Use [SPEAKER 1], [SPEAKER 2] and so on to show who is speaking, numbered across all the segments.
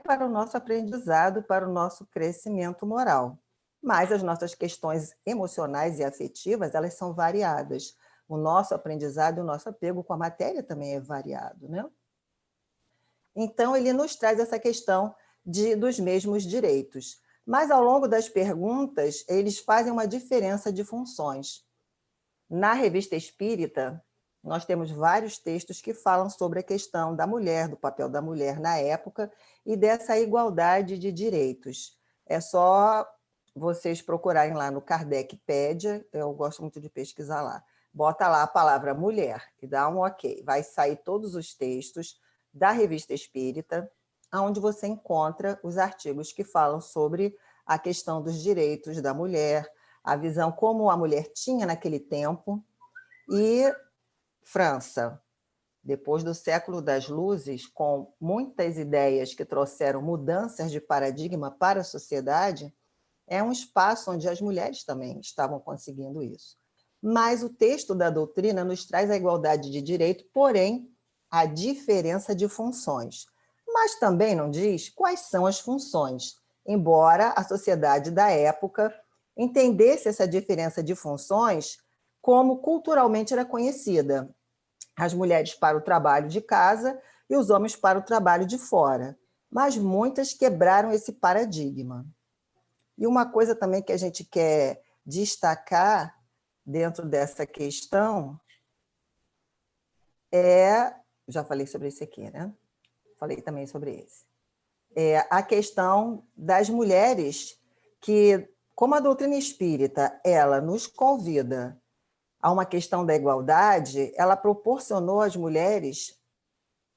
[SPEAKER 1] para o nosso aprendizado, para o nosso crescimento moral. Mas as nossas questões emocionais e afetivas, elas são variadas. O nosso aprendizado e o nosso apego com a matéria também é variado, né? Então, ele nos traz essa questão dos mesmos direitos. Mas, ao longo das perguntas, eles fazem uma diferença de funções. Na Revista Espírita, nós temos vários textos que falam sobre a questão da mulher, do papel da mulher na época e dessa igualdade de direitos. É só vocês procurarem lá no Kardecpédia, eu gosto muito de pesquisar lá. Bota lá a palavra mulher e dá um ok. Vai sair todos os textos da Revista Espírita, onde você encontra os artigos que falam sobre a questão dos direitos da mulher, a visão como a mulher tinha naquele tempo. E França, depois do século das luzes, com muitas ideias que trouxeram mudanças de paradigma para a sociedade, é um espaço onde as mulheres também estavam conseguindo isso. Mas o texto da doutrina nos traz a igualdade de direito, porém, a diferença de funções. Mas também não diz quais são as funções, embora a sociedade da época entendesse essa diferença de funções como culturalmente era conhecida. As mulheres para o trabalho de casa e os homens para o trabalho de fora. Mas muitas quebraram esse paradigma. E uma coisa também que a gente quer destacar dentro dessa questão já falei sobre esse aqui, né? Falei também sobre esse. A questão das mulheres que, como a doutrina espírita, ela nos convida a uma questão da igualdade, ela proporcionou às mulheres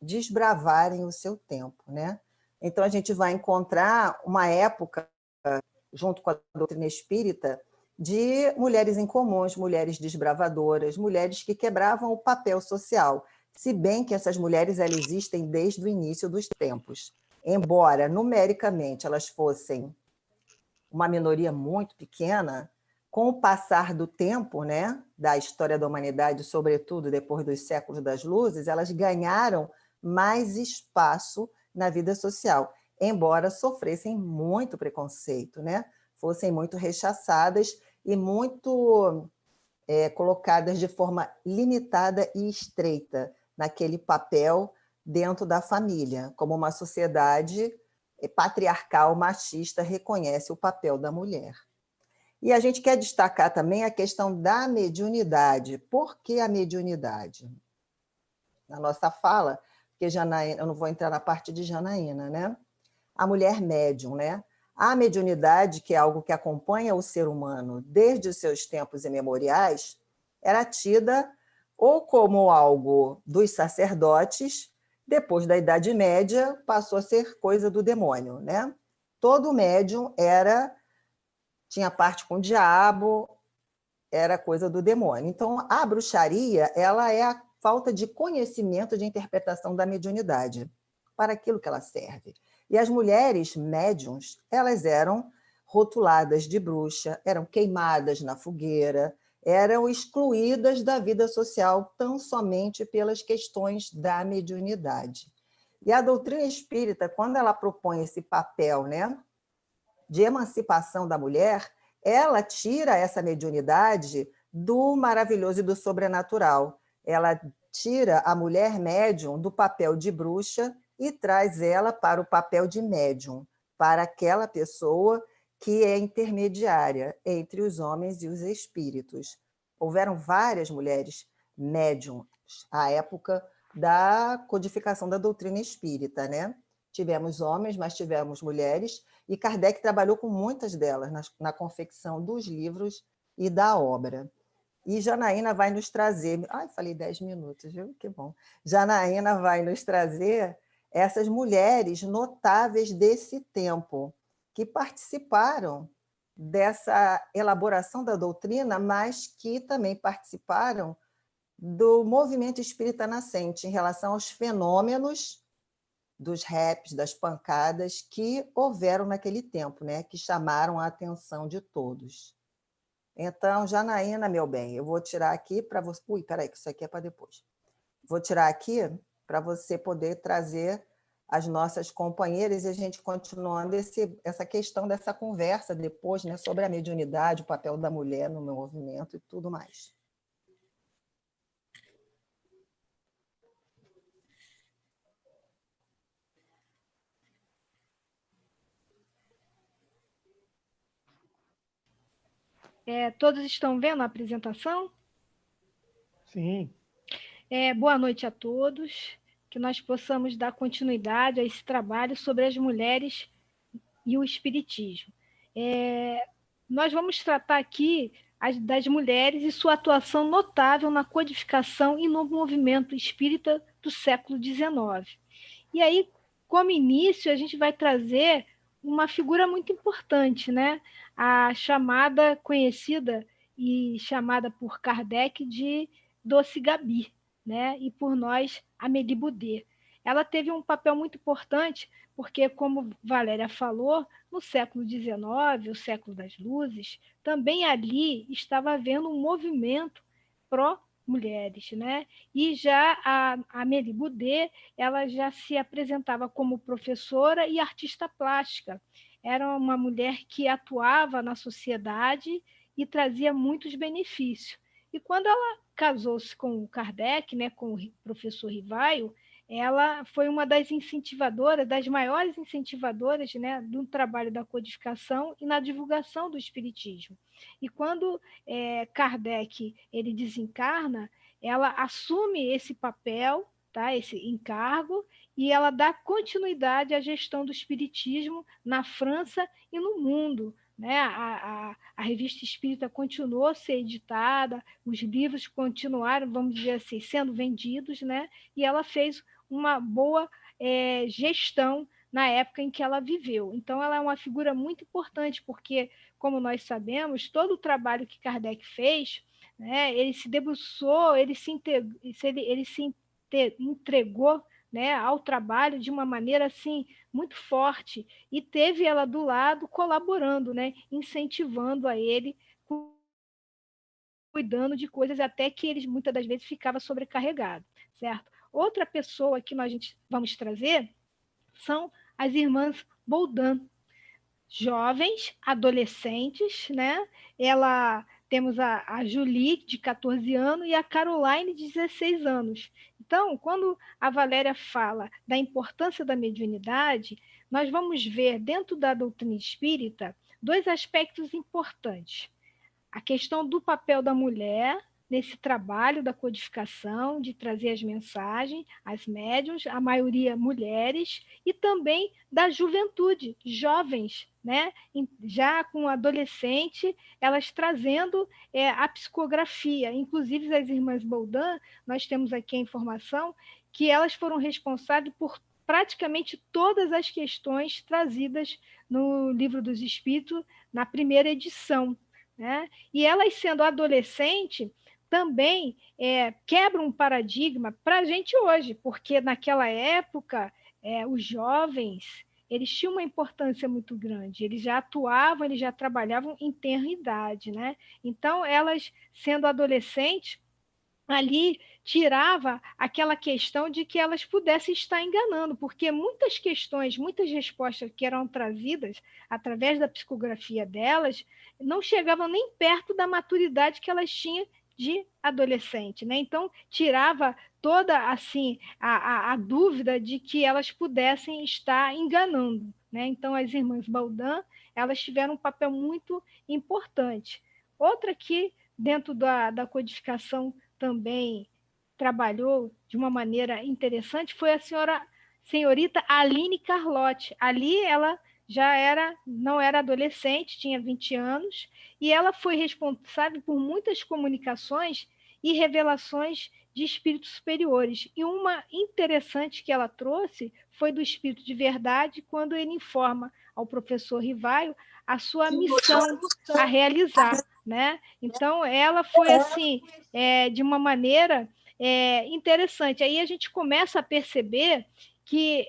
[SPEAKER 1] desbravarem o seu tempo, né? Então, a gente vai encontrar uma época, junto com a doutrina espírita, de mulheres incomuns, mulheres desbravadoras, mulheres que quebravam o papel social, se bem que essas mulheres elas existem desde o início dos tempos. Embora, numericamente, elas fossem uma minoria muito pequena, com o passar do tempo, né, da história da humanidade, sobretudo depois dos séculos das luzes, elas ganharam mais espaço na vida social, embora sofressem muito preconceito, né? Fossem muito rechaçadas e muito colocadas de forma limitada e estreita naquele papel dentro da família, como uma sociedade patriarcal, machista, reconhece o papel da mulher. E a gente quer destacar também a questão da mediunidade. Por que a mediunidade? Na nossa fala, porque Janaína, eu não vou entrar na parte de Janaína, né? A mulher médium, né? A mediunidade, que é algo que acompanha o ser humano desde os seus tempos imemoriais, era tida ou como algo dos sacerdotes, depois da Idade Média passou a ser coisa do demônio, né? Todo médium tinha parte com o diabo, era coisa do demônio. Então, a bruxaria, ela é a falta de conhecimento de interpretação da mediunidade, para aquilo que ela serve. E as mulheres médiums, elas eram rotuladas de bruxa, eram queimadas na fogueira, eram excluídas da vida social tão somente pelas questões da mediunidade. E a doutrina espírita, quando ela propõe esse papel, né, de emancipação da mulher, ela tira essa mediunidade do maravilhoso e do sobrenatural. Ela tira a mulher médium do papel de bruxa e traz ela para o papel de médium, para aquela pessoa que é intermediária entre os homens e os espíritos. Houveram várias mulheres médiums à época da codificação da doutrina espírita, né? Tivemos homens, mas tivemos mulheres, e Kardec trabalhou com muitas delas na confecção dos livros e da obra. E Janaína vai nos trazer... Ai, falei 10 minutos, viu? Que bom. Janaína vai nos trazer essas mulheres notáveis desse tempo, que participaram dessa elaboração da doutrina, mas que também participaram do movimento espírita nascente em relação aos fenômenos dos raps, das pancadas que houveram naquele tempo, né? Que chamaram a atenção de todos. Então, Janaína, meu bem, eu vou tirar aqui para você... Ui, peraí, que isso aqui é para depois. Vou tirar aqui para você poder trazer as nossas companheiras, e a gente continuando essa questão dessa conversa depois, né, sobre a mediunidade, o papel da mulher no movimento e tudo mais.
[SPEAKER 2] Todos estão vendo a apresentação?
[SPEAKER 3] Sim.
[SPEAKER 2] Boa noite a todos, que nós possamos dar continuidade a esse trabalho sobre as mulheres e o espiritismo. Nós vamos tratar aqui das mulheres e sua atuação notável na codificação e no movimento espírita do século XIX. E aí, como início, a gente vai trazer uma figura muito importante, né? A chamada, conhecida e chamada por Kardec de Doce Gabi, né? E por nós, Amélie Boudet. Ela teve um papel muito importante, porque, como Valéria falou, no século XIX, o século das luzes, também ali estava havendo um movimento pró-mulheres, né? E já a Amélie Boudet, ela já se apresentava como professora e artista plástica. Era uma mulher que atuava na sociedade e trazia muitos benefícios. E quando ela casou-se com o Kardec, né, com o professor Rivaio, ela foi uma das incentivadoras, das maiores incentivadoras, né, do trabalho da codificação e na divulgação do espiritismo. E quando Kardec ele desencarna, ela assume esse papel, tá, esse encargo, e ela dá continuidade à gestão do espiritismo na França e no mundo. Né? A revista espírita continuou a ser editada, os livros continuaram, vamos dizer assim, sendo vendidos, né? E ela fez uma boa gestão na época em que ela viveu. Então, ela é uma figura muito importante, porque, como nós sabemos, todo o trabalho que Kardec fez, né, ele se debruçou, ele se entregou, né, ao trabalho de uma maneira assim muito forte, e teve ela do lado colaborando, né, incentivando a ele, cuidando de coisas até que ele muitas das vezes ficava sobrecarregado, certo? Outra pessoa que nós vamos trazer são as irmãs Boldan, jovens, adolescentes, né? Temos a Julie, de 14 anos, e a Caroline, de 16 anos. Então, quando a Valéria fala da importância da mediunidade, nós vamos ver, dentro da doutrina espírita, dois aspectos importantes. A questão do papel da mulher nesse trabalho da codificação, de trazer as mensagens, as médiuns, a maioria mulheres, e também da juventude, jovens, né? Já com adolescente, elas trazendo a psicografia. Inclusive, as irmãs Boldan, nós temos aqui a informação que elas foram responsáveis por praticamente todas as questões trazidas no Livro dos Espíritos, na primeira edição. Né? E elas, sendo adolescente, também quebram um paradigma para a gente hoje, porque naquela época os jovens eles tinham uma importância muito grande, eles já atuavam, eles já trabalhavam em tenra idade, né? Então, elas, sendo adolescentes, ali tirava aquela questão de que elas pudessem estar enganando, porque muitas questões, muitas respostas que eram trazidas através da psicografia delas não chegavam nem perto da maturidade que elas tinham de adolescente, né? Então tirava toda assim a dúvida de que elas pudessem estar enganando, né? Então as irmãs Baldan, elas tiveram um papel muito importante. Outra que dentro da codificação também trabalhou de uma maneira interessante foi a senhorita Aline Carlotti. Ali ela não era adolescente, tinha 20 anos, e ela foi responsável por muitas comunicações e revelações de espíritos superiores. E uma interessante que ela trouxe foi do espírito de verdade, quando ele informa ao professor Rivaio a sua missão a realizar. Né? Então, ela foi assim, de uma maneira interessante. Aí a gente começa a perceber que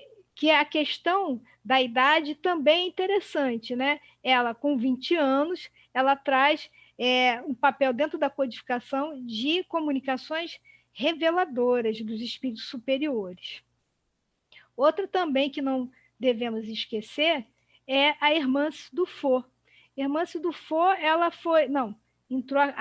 [SPEAKER 2] a questão da idade também é interessante. Né? Ela, com 20 anos, ela traz um papel dentro da codificação de comunicações reveladoras dos espíritos superiores. Outra também que não devemos esquecer é a Hermance Dufour. Hermance Dufour, ela foi... Não, entrou a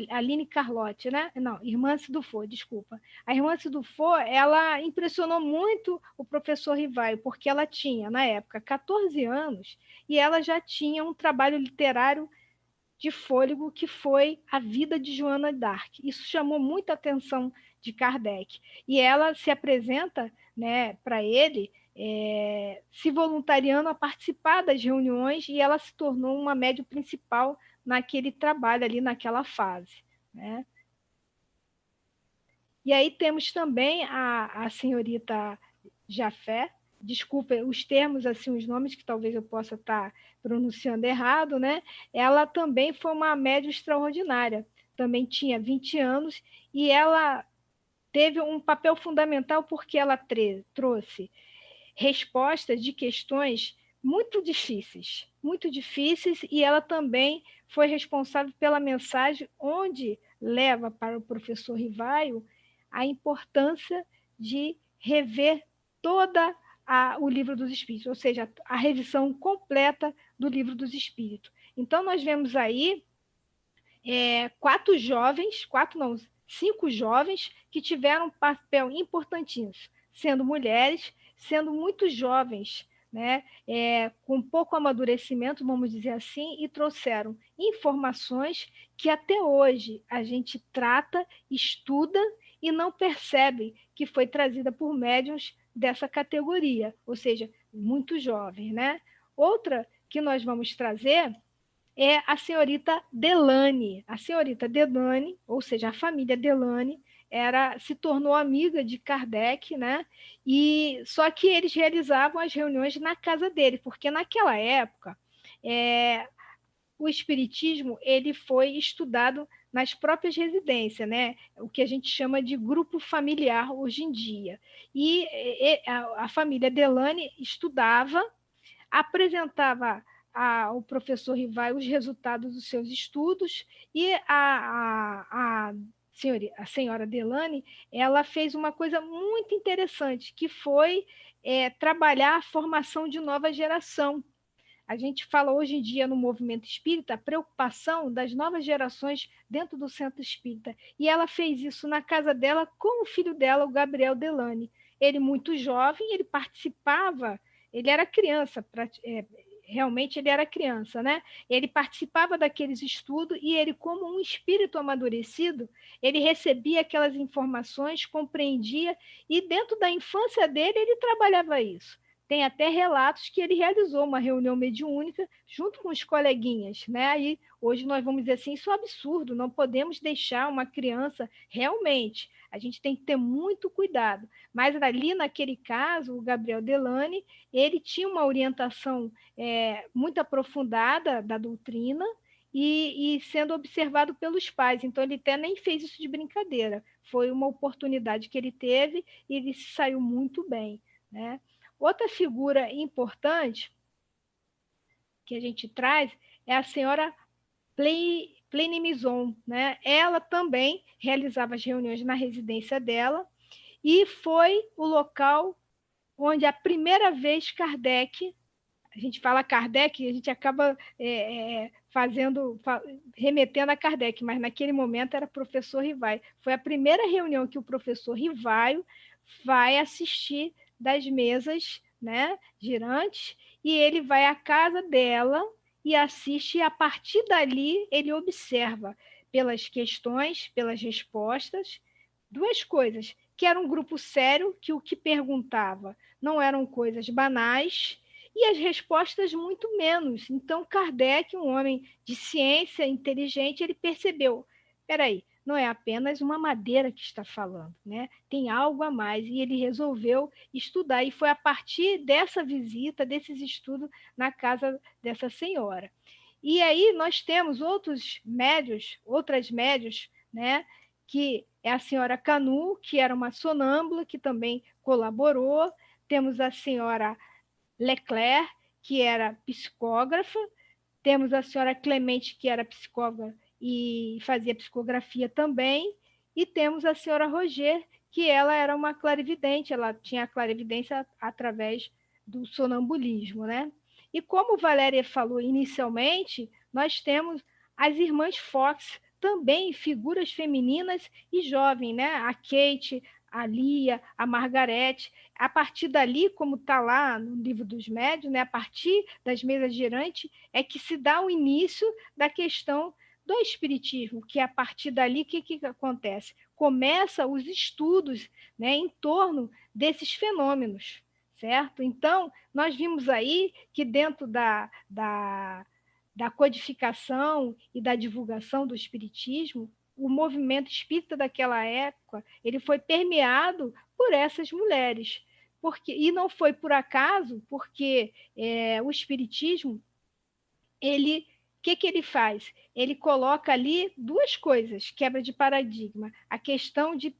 [SPEAKER 2] Aline Carlotti, né? Não, Hermance Dufour, desculpa. A Hermance Dufour, ela impressionou muito o professor Rivaio, porque ela tinha, na época, 14 anos, e ela já tinha um trabalho literário de fôlego, que foi A Vida de Joana d'Arc. Isso chamou muita atenção de Kardec. E ela se apresenta, né, para ele, se voluntariando a participar das reuniões, e ela se tornou uma médium principal naquele trabalho ali, naquela fase, né? E aí temos também a senhorita Jafé, desculpa os termos, assim, os nomes que talvez eu possa estar pronunciando errado, né? Ela também foi uma médium extraordinária, também tinha 20 anos, e ela teve um papel fundamental porque ela trouxe respostas de questões muito difíceis, e ela também foi responsável pela mensagem onde leva para o professor Rivaio a importância de rever toda o Livro dos Espíritos, ou seja, a revisão completa do Livro dos Espíritos. Então, nós vemos aí cinco jovens que tiveram um papel importantíssimo, sendo mulheres, sendo muito jovens, né, com pouco amadurecimento, vamos dizer assim, e trouxeram informações que até hoje a gente trata, estuda e não percebe que foi trazida por médiuns dessa categoria, ou seja, muito jovens, né? Outra que nós vamos trazer é a senhorita Delane. A senhorita Delane, ou seja, a família Delane, se tornou amiga de Kardec, né? E só que eles realizavam as reuniões na casa dele, porque naquela época o espiritismo ele foi estudado nas próprias residências, né? O que a gente chama de grupo familiar hoje em dia. E a família Delane estudava, apresentava ao professor Rivai os resultados dos seus estudos, e a senhora Delane, ela fez uma coisa muito interessante, que foi trabalhar a formação de nova geração. A gente fala hoje em dia no movimento espírita a preocupação das novas gerações dentro do centro espírita. E ela fez isso na casa dela com o filho dela, o Gabriel Delane. Ele muito jovem, ele participava, ele era criança, realmente ele era criança, né? Ele participava daqueles estudos, e ele, como um espírito amadurecido, ele recebia aquelas informações, compreendia, e dentro da infância dele ele trabalhava isso. Tem até relatos que ele realizou uma reunião mediúnica junto com os coleguinhas, né? Aí, hoje nós vamos dizer assim, isso é um absurdo, não podemos deixar uma criança, realmente, a gente tem que ter muito cuidado. Mas ali, naquele caso, o Gabriel Delane, ele tinha uma orientação muito aprofundada da doutrina, e sendo observado pelos pais. Então, ele até nem fez isso de brincadeira. Foi uma oportunidade que ele teve, e ele saiu muito bem, né? Outra figura importante que a gente traz é a senhora Plenimizon, né? Ela também realizava as reuniões na residência dela, e foi o local onde a primeira vez Kardec, a gente fala Kardec, a gente acaba remetendo a Kardec, mas naquele momento era professor Rivaio. Foi a primeira reunião que o professor Rivaio vai assistir das mesas, né, girantes, e ele vai à casa dela e assiste, e a partir dali ele observa pelas questões, pelas respostas, duas coisas, que era um grupo sério, que o que perguntava não eram coisas banais, e as respostas muito menos. Então, Kardec, um homem de ciência, inteligente, ele percebeu, espera aí, não é apenas uma madeira que está falando, né? Tem algo a mais, e ele resolveu estudar, e foi a partir dessa visita, desses estudos na casa dessa senhora. E aí nós temos outras médios, né? Que é a senhora Canu, que era uma sonâmbula, que também colaborou. Temos a senhora Leclerc, que era psicógrafa. Temos a senhora Clemente, que era psicógrafa e fazia psicografia também. E temos a senhora Roger, que ela era uma clarividente, ela tinha a clarividência através do sonambulismo, né? E como Valéria falou inicialmente, nós temos as irmãs Fox, também figuras femininas e jovens, né? A Kate, a Lia, a Margarete. A partir dali, como está lá no livro dos médiuns, né? A partir das mesas girantes, é que se dá o início da questão do espiritismo, que a partir dali, o que acontece? Começa os estudos, né, em torno desses fenômenos, certo? Então, nós vimos aí que dentro da codificação e da divulgação do espiritismo, o movimento espírita daquela época, ele foi permeado por essas mulheres. E não foi por acaso, porque o espiritismo, ele que ele faz? Ele coloca ali duas coisas, quebra de paradigma, a questão de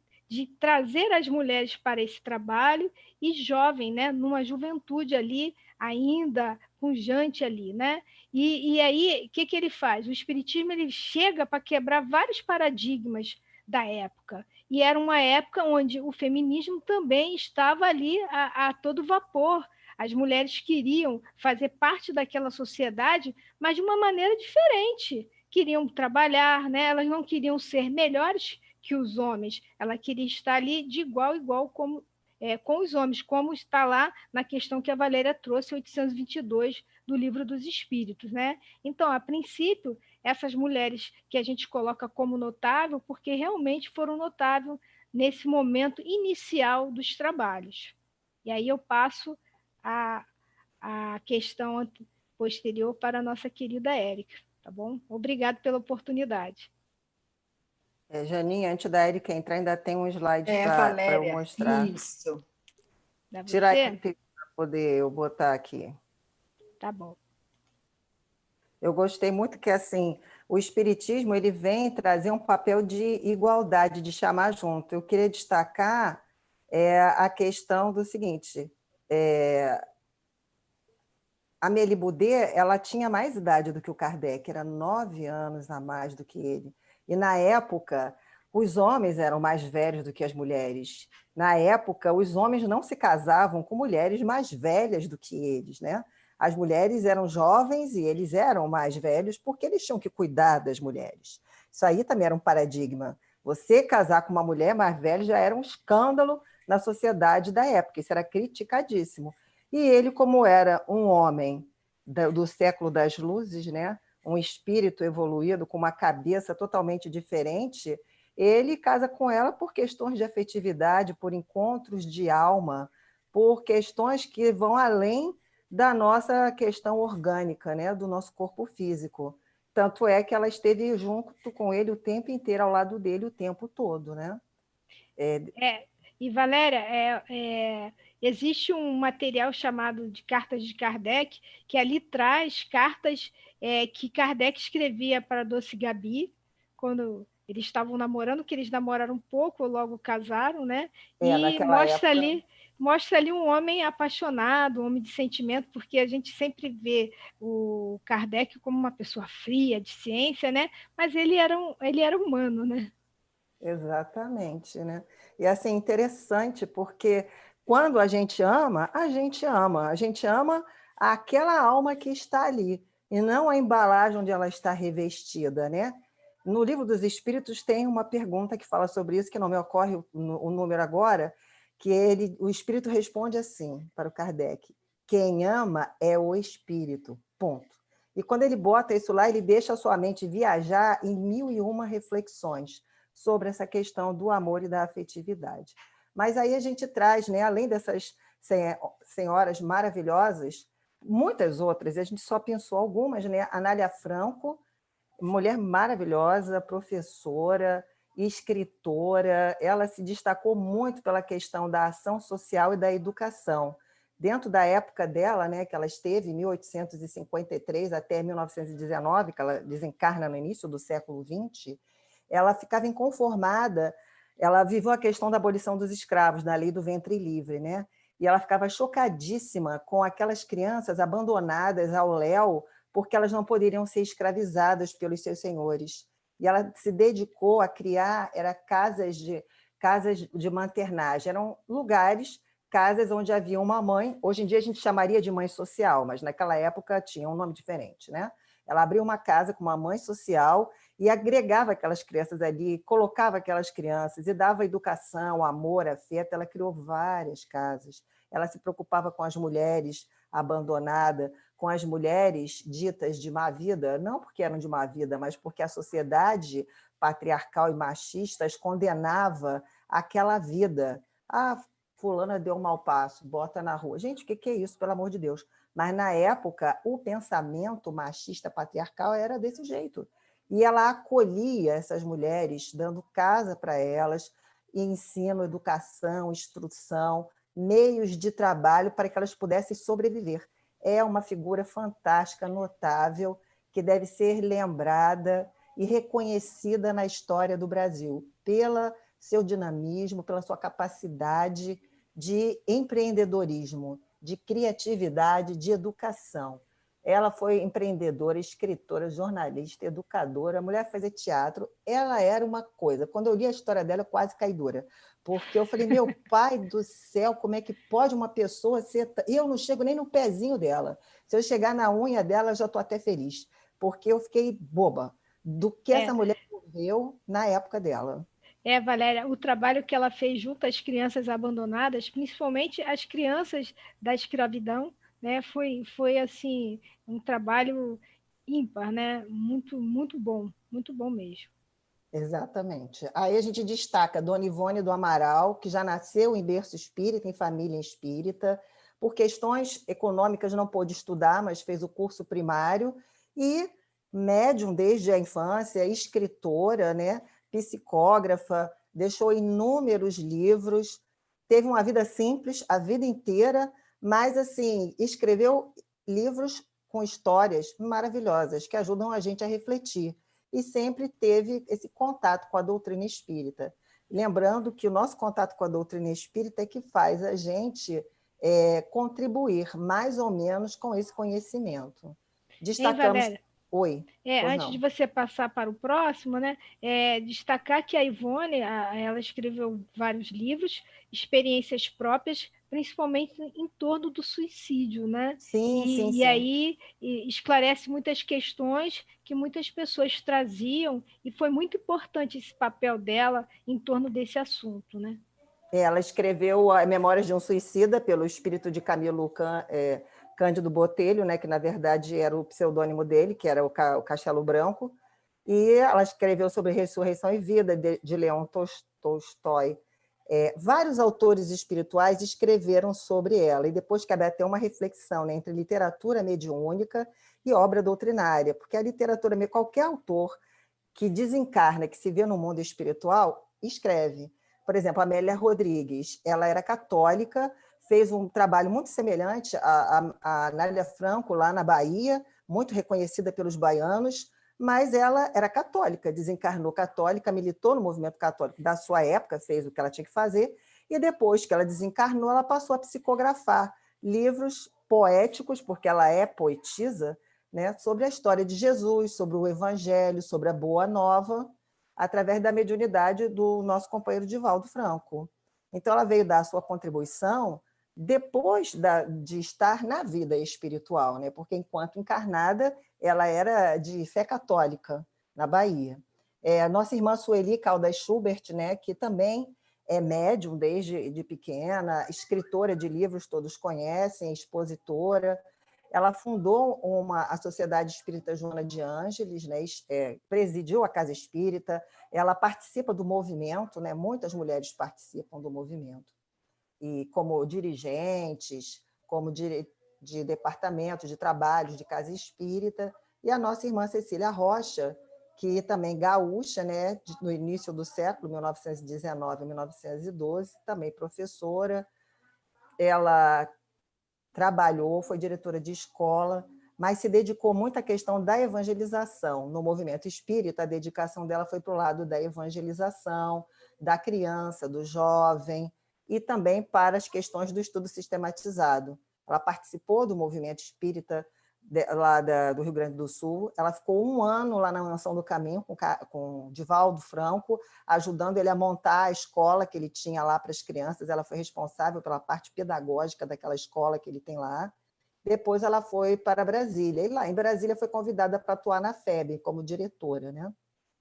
[SPEAKER 2] trazer as mulheres para esse trabalho e jovem, né, numa juventude ali, ainda pujante ali, né? E aí, o que ele faz? O espiritismo ele chega para quebrar vários paradigmas da época. E era uma época onde o feminismo também estava ali a todo vapor. As mulheres queriam fazer parte daquela sociedade, mas de uma maneira diferente. Queriam trabalhar, né? Elas não queriam ser melhores que os homens, ela queria estar ali de igual a igual com os homens, como está lá na questão que a Valéria trouxe, 822, do Livro dos Espíritos, né? Então, a princípio, essas mulheres que a gente coloca como notável, porque realmente foram notáveis nesse momento inicial dos trabalhos. E aí eu passo a questão posterior para a nossa querida Érica, tá bom? Obrigado pela oportunidade.
[SPEAKER 1] Janinha, antes da Erika entrar, ainda tem um slide para eu
[SPEAKER 4] Valéria,
[SPEAKER 1] mostrar.
[SPEAKER 4] isso.
[SPEAKER 2] Dá
[SPEAKER 1] Tira aí
[SPEAKER 2] você?
[SPEAKER 1] para poder eu botar aqui.
[SPEAKER 2] Tá bom.
[SPEAKER 1] Eu gostei muito que, assim, o espiritismo ele vem trazer um papel de igualdade, de chamar junto. Eu queria destacar a questão do seguinte, a Amélie Boudet, ela tinha mais idade do que o Kardec, era 9 anos a mais do que ele. E, na época, os homens eram mais velhos do que as mulheres. Na época, os homens não se casavam com mulheres mais velhas do que eles, né? As mulheres eram jovens e eles eram mais velhos porque eles tinham que cuidar das mulheres. Isso aí também era um paradigma. Você casar com uma mulher mais velha já era um escândalo na sociedade da época, isso era criticadíssimo. E ele, como era um homem do século das luzes, né? Um espírito evoluído, com uma cabeça totalmente diferente, ele casa com ela por questões de afetividade, por encontros de alma, por questões que vão além da nossa questão orgânica, né? Do nosso corpo físico. Tanto é que ela esteve junto com ele o tempo inteiro, ao lado dele o tempo todo, né?
[SPEAKER 2] E, Valéria, existe um material chamado de Cartas de Kardec, que ali traz cartas que Kardec escrevia para Doce Gabi, quando eles estavam namorando, que eles namoraram um pouco, logo casaram, né? E
[SPEAKER 1] Naquela época...
[SPEAKER 2] mostra ali um homem apaixonado, um homem de sentimento, porque a gente sempre vê o Kardec como uma pessoa fria, de ciência, né? Mas ele era humano, né?
[SPEAKER 1] Exatamente, né? E assim, interessante, porque quando a gente ama, a gente ama. A gente ama aquela alma que está ali, e não a embalagem onde ela está revestida, né? No Livro dos Espíritos tem uma pergunta que fala sobre isso, que não me ocorre o número agora, que o Espírito responde assim para o Kardec: quem ama é o Espírito, ponto. E quando ele bota isso lá, ele deixa a sua mente viajar em 1001 reflexões sobre essa questão do amor e da afetividade. Mas aí a gente traz, né, além dessas senhoras maravilhosas, muitas outras, a gente só pensou algumas, né? Anália Franco, mulher maravilhosa, professora, escritora, ela se destacou muito pela questão da ação social e da educação. Dentro da época dela, né, que ela esteve, 1853 até 1919, que ela desencarna no início do século XX, ela ficava inconformada, ela viveu a questão da abolição dos escravos, da lei do ventre livre, né? E ela ficava chocadíssima com aquelas crianças abandonadas ao léu, porque elas não poderiam ser escravizadas pelos seus senhores. E ela se dedicou a criar casas casas de maternagem. Eram lugares, casas onde havia uma mãe. Hoje em dia a gente chamaria de mãe social, mas naquela época tinha um nome diferente, né? Ela abriu uma casa com uma mãe social e agregava aquelas crianças ali, colocava aquelas crianças e dava educação, amor, afeto. Ela criou várias casas. Ela se preocupava com as mulheres abandonadas, com as mulheres ditas de má vida, não porque eram de má vida, mas porque a sociedade patriarcal e machista as condenava àquela vida. Ah, fulana deu um mau passo, bota na rua. Gente, o que é isso, pelo amor de Deus? Mas, na época, o pensamento machista patriarcal era desse jeito. E ela acolhia essas mulheres, dando casa para elas, ensino, educação, instrução, meios de trabalho para que elas pudessem sobreviver. É uma figura fantástica, notável, que deve ser lembrada e reconhecida na história do Brasil, pelo seu dinamismo, pela sua capacidade de empreendedorismo, de criatividade, de educação. Ela foi empreendedora, escritora, jornalista, educadora, a mulher fazia teatro, ela era uma coisa. Quando eu li a história dela, eu quase caí dura, porque eu falei, meu pai do céu, como é que pode uma pessoa ser... Eu não chego nem no pezinho dela. Se eu chegar na unha dela, eu já estou até feliz, porque eu fiquei boba do que essa mulher viveu na época dela.
[SPEAKER 2] Valéria, o trabalho que ela fez junto às crianças abandonadas, principalmente as crianças da escravidão, né, foi assim um trabalho ímpar, né, muito bom mesmo.
[SPEAKER 1] Exatamente. Aí a gente destaca Dona Ivone do Amaral, que já nasceu em berço espírita, em família espírita, por questões econômicas não pôde estudar, mas fez o curso primário, e médium desde a infância, escritora, né? Psicógrafa, deixou inúmeros livros, teve uma vida simples a vida inteira, mas assim escreveu livros com histórias maravilhosas que ajudam a gente a refletir. E sempre teve esse contato com a doutrina espírita. Lembrando que o nosso contato com a doutrina espírita é que faz a gente contribuir mais ou menos com esse conhecimento.
[SPEAKER 2] Hein,
[SPEAKER 1] Destacamos...
[SPEAKER 2] Valéria?
[SPEAKER 1] Oi, pois
[SPEAKER 2] Antes de
[SPEAKER 1] não.
[SPEAKER 2] você passar para o próximo, né, destacar que a Ivone, ela escreveu vários livros, experiências próprias, principalmente em torno do suicídio, né?
[SPEAKER 1] Sim, sim,
[SPEAKER 2] E
[SPEAKER 1] sim.
[SPEAKER 2] aí esclarece muitas questões que muitas pessoas traziam, e foi muito importante esse papel dela em torno desse assunto, né?
[SPEAKER 1] Ela escreveu Memórias de um Suicida pelo espírito de Camilo Cândido Botelho, né, que na verdade era o pseudônimo dele, que era o Castelo Branco, e ela escreveu sobre Ressurreição e Vida de Leon Tolstói. Vários autores espirituais escreveram sobre ela, e depois cabe até uma reflexão, né, entre literatura mediúnica e obra doutrinária, porque a literatura, qualquer autor que desencarna, que se vê no mundo espiritual, escreve. Por exemplo, Amélia Rodrigues, ela era católica, fez um trabalho muito semelhante à Nália Franco, lá na Bahia, muito reconhecida pelos baianos, mas ela era católica, desencarnou católica, militou no movimento católico da sua época, fez o que ela tinha que fazer, e depois que ela desencarnou, ela passou a psicografar livros poéticos, porque ela é poetisa, né, sobre a história de Jesus, sobre o Evangelho, sobre a Boa Nova, através da mediunidade do nosso companheiro Divaldo Franco. Então, ela veio dar a sua contribuição depois de estar na vida espiritual, né? Porque, enquanto encarnada, ela era de fé católica, na Bahia. A nossa irmã Sueli Caldas Schubert, né, que também é médium desde de pequena, escritora de livros, todos conhecem, expositora. Ela fundou a Sociedade Espírita Joana de Ângeles, né, presidiu a Casa Espírita, ela participa do movimento, né, muitas mulheres participam do movimento, e como dirigentes, como de departamentos de trabalhos de Casa Espírita, e a nossa irmã Cecília Rocha, que também gaúcha, né, no início do século, 1919 a 1912, também professora. Ela trabalhou, foi diretora de escola, mas se dedicou muito à questão da evangelização. No movimento espírita, a dedicação dela foi para o lado da evangelização, da criança, do jovem, e também para as questões do estudo sistematizado. Ela participou do movimento espírita do Rio Grande do Sul. Ela ficou 1 ano lá na Mansão do Caminho com Divaldo Franco, ajudando ele a montar a escola que ele tinha lá para as crianças. Ela foi responsável pela parte pedagógica daquela escola que ele tem lá. Depois ela foi para Brasília, e lá em Brasília foi convidada para atuar na FEB como diretora, né?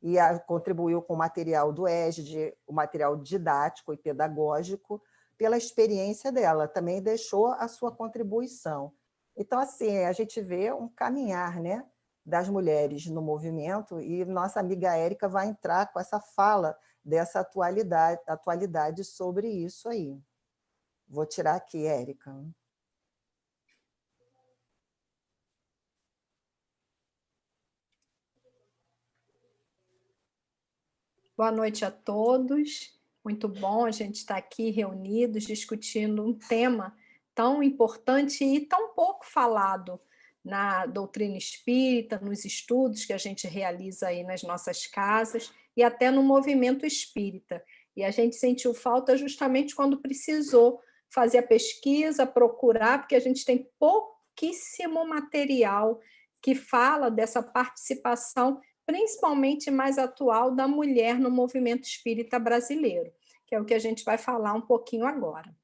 [SPEAKER 1] E contribuiu com o material do ESD, o material didático e pedagógico, pela experiência dela, também deixou a sua contribuição. Então, assim, a gente vê um caminhar, né, das mulheres no movimento, e nossa amiga Érica vai entrar com essa fala dessa atualidade sobre isso aí. Vou tirar aqui, Érica.
[SPEAKER 4] Boa noite a todos. Muito bom a gente estar aqui reunidos discutindo um tema tão importante e tão pouco falado na doutrina espírita, nos estudos que a gente realiza aí nas nossas casas e até no movimento espírita. E a gente sentiu falta justamente quando precisou fazer a pesquisa, procurar, porque a gente tem pouquíssimo material que fala dessa participação principalmente mais atual, da mulher no movimento espírita brasileiro, que é o que a gente vai falar um pouquinho agora.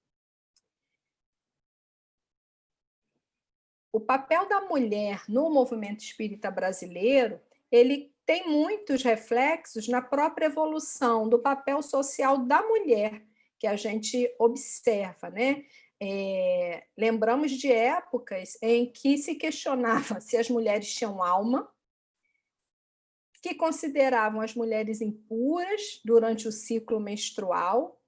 [SPEAKER 4] O papel da mulher no movimento espírita brasileiro, ele tem muitos reflexos na própria evolução do papel social da mulher, que a gente observa, né? Lembramos de épocas em que se questionava se as mulheres tinham alma, que consideravam as mulheres impuras durante o ciclo menstrual.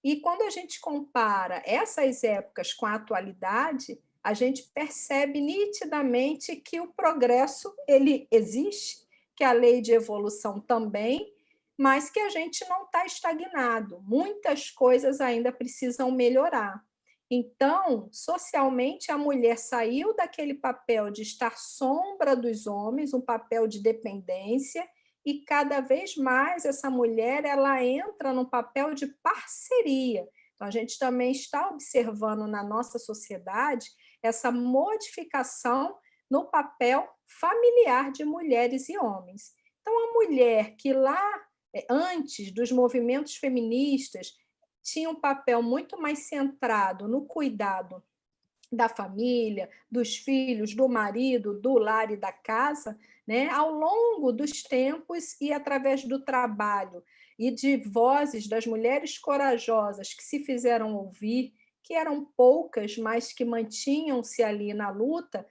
[SPEAKER 4] E quando a gente compara essas épocas com a atualidade, a gente percebe nitidamente que o progresso ele existe, que a lei de evolução também, mas que a gente não está estagnado. Muitas coisas ainda precisam melhorar. Então, socialmente, a mulher saiu daquele papel de estar sombra dos homens, um papel de dependência, e cada vez mais essa mulher ela entra no papel de parceria. Então, a gente também está observando na nossa sociedade essa modificação no papel familiar de mulheres e homens. Então, a mulher que lá, antes dos movimentos feministas, tinha um papel muito mais centrado no cuidado da família, dos filhos, do marido, do lar e da casa, né? Ao longo dos tempos e através do trabalho e de vozes das mulheres corajosas que se fizeram ouvir, que eram poucas, mas que mantinham-se ali na luta,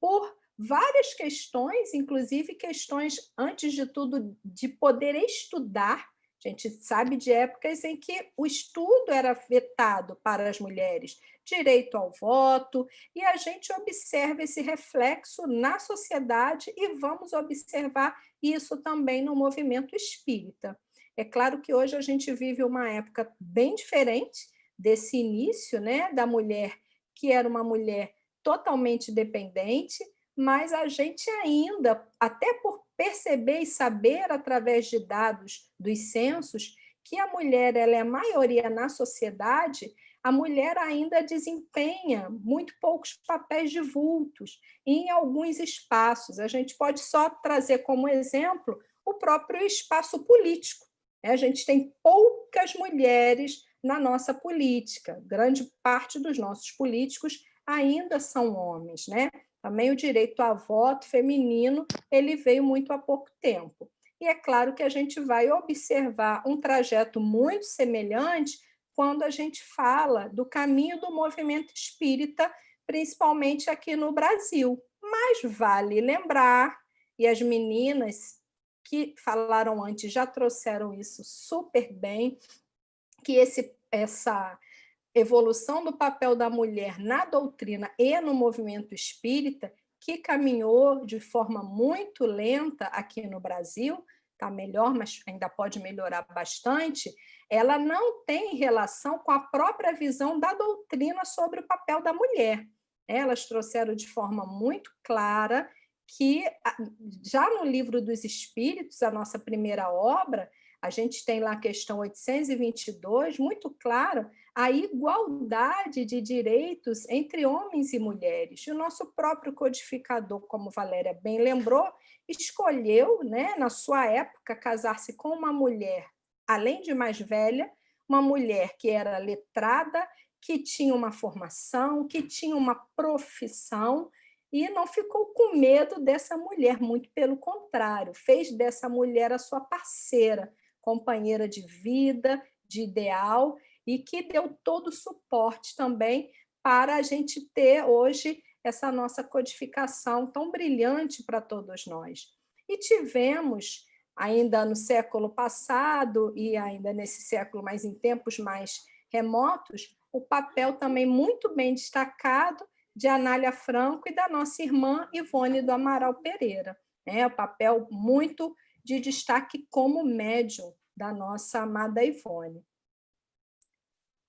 [SPEAKER 4] por várias questões, inclusive questões, antes de tudo, de poder estudar. A gente sabe de épocas em que o estudo era vetado para as mulheres, direito ao voto, e a gente observa esse reflexo na sociedade e vamos observar isso também no movimento espírita. É claro que hoje a gente vive uma época bem diferente desse início, né, da mulher, que era uma mulher totalmente dependente, mas a gente ainda, até por perceber e saber através de dados dos censos que a mulher ela é a maioria na sociedade, a mulher ainda desempenha muito poucos papéis de vultos em alguns espaços. A gente pode só trazer como exemplo o próprio espaço político. A gente tem poucas mulheres na nossa política. Grande parte dos nossos políticos ainda são homens, né? Também o direito a voto feminino, ele veio muito há pouco tempo. E é claro que a gente vai observar um trajeto muito semelhante quando a gente fala do caminho do movimento espírita, principalmente aqui no Brasil. Mas vale lembrar, e as meninas que falaram antes já trouxeram isso super bem, que essa evolução do papel da mulher na doutrina e no movimento espírita, que caminhou de forma muito lenta aqui no Brasil, está melhor, mas ainda pode melhorar bastante, ela não tem relação com a própria visão da doutrina sobre o papel da mulher. Elas trouxeram de forma muito clara que, já no Livro dos Espíritos, a nossa primeira obra, a gente tem lá a questão 822, muito clara, a igualdade de direitos entre homens e mulheres. E o nosso próprio codificador, como Valéria bem lembrou, escolheu, né, na sua época, casar-se com uma mulher, além de mais velha, uma mulher que era letrada, que tinha uma formação, que tinha uma profissão, e não ficou com medo dessa mulher, muito pelo contrário, fez dessa mulher a sua parceira, companheira de vida, de ideal, e que deu todo o suporte também para a gente ter hoje essa nossa codificação tão brilhante para todos nós. E tivemos, ainda no século passado, e ainda nesse século, mas em tempos mais remotos, o papel também muito bem destacado de Anália Franco e da nossa irmã Ivone do Amaral Pereira. O papel muito de destaque como médium da nossa amada Ivone.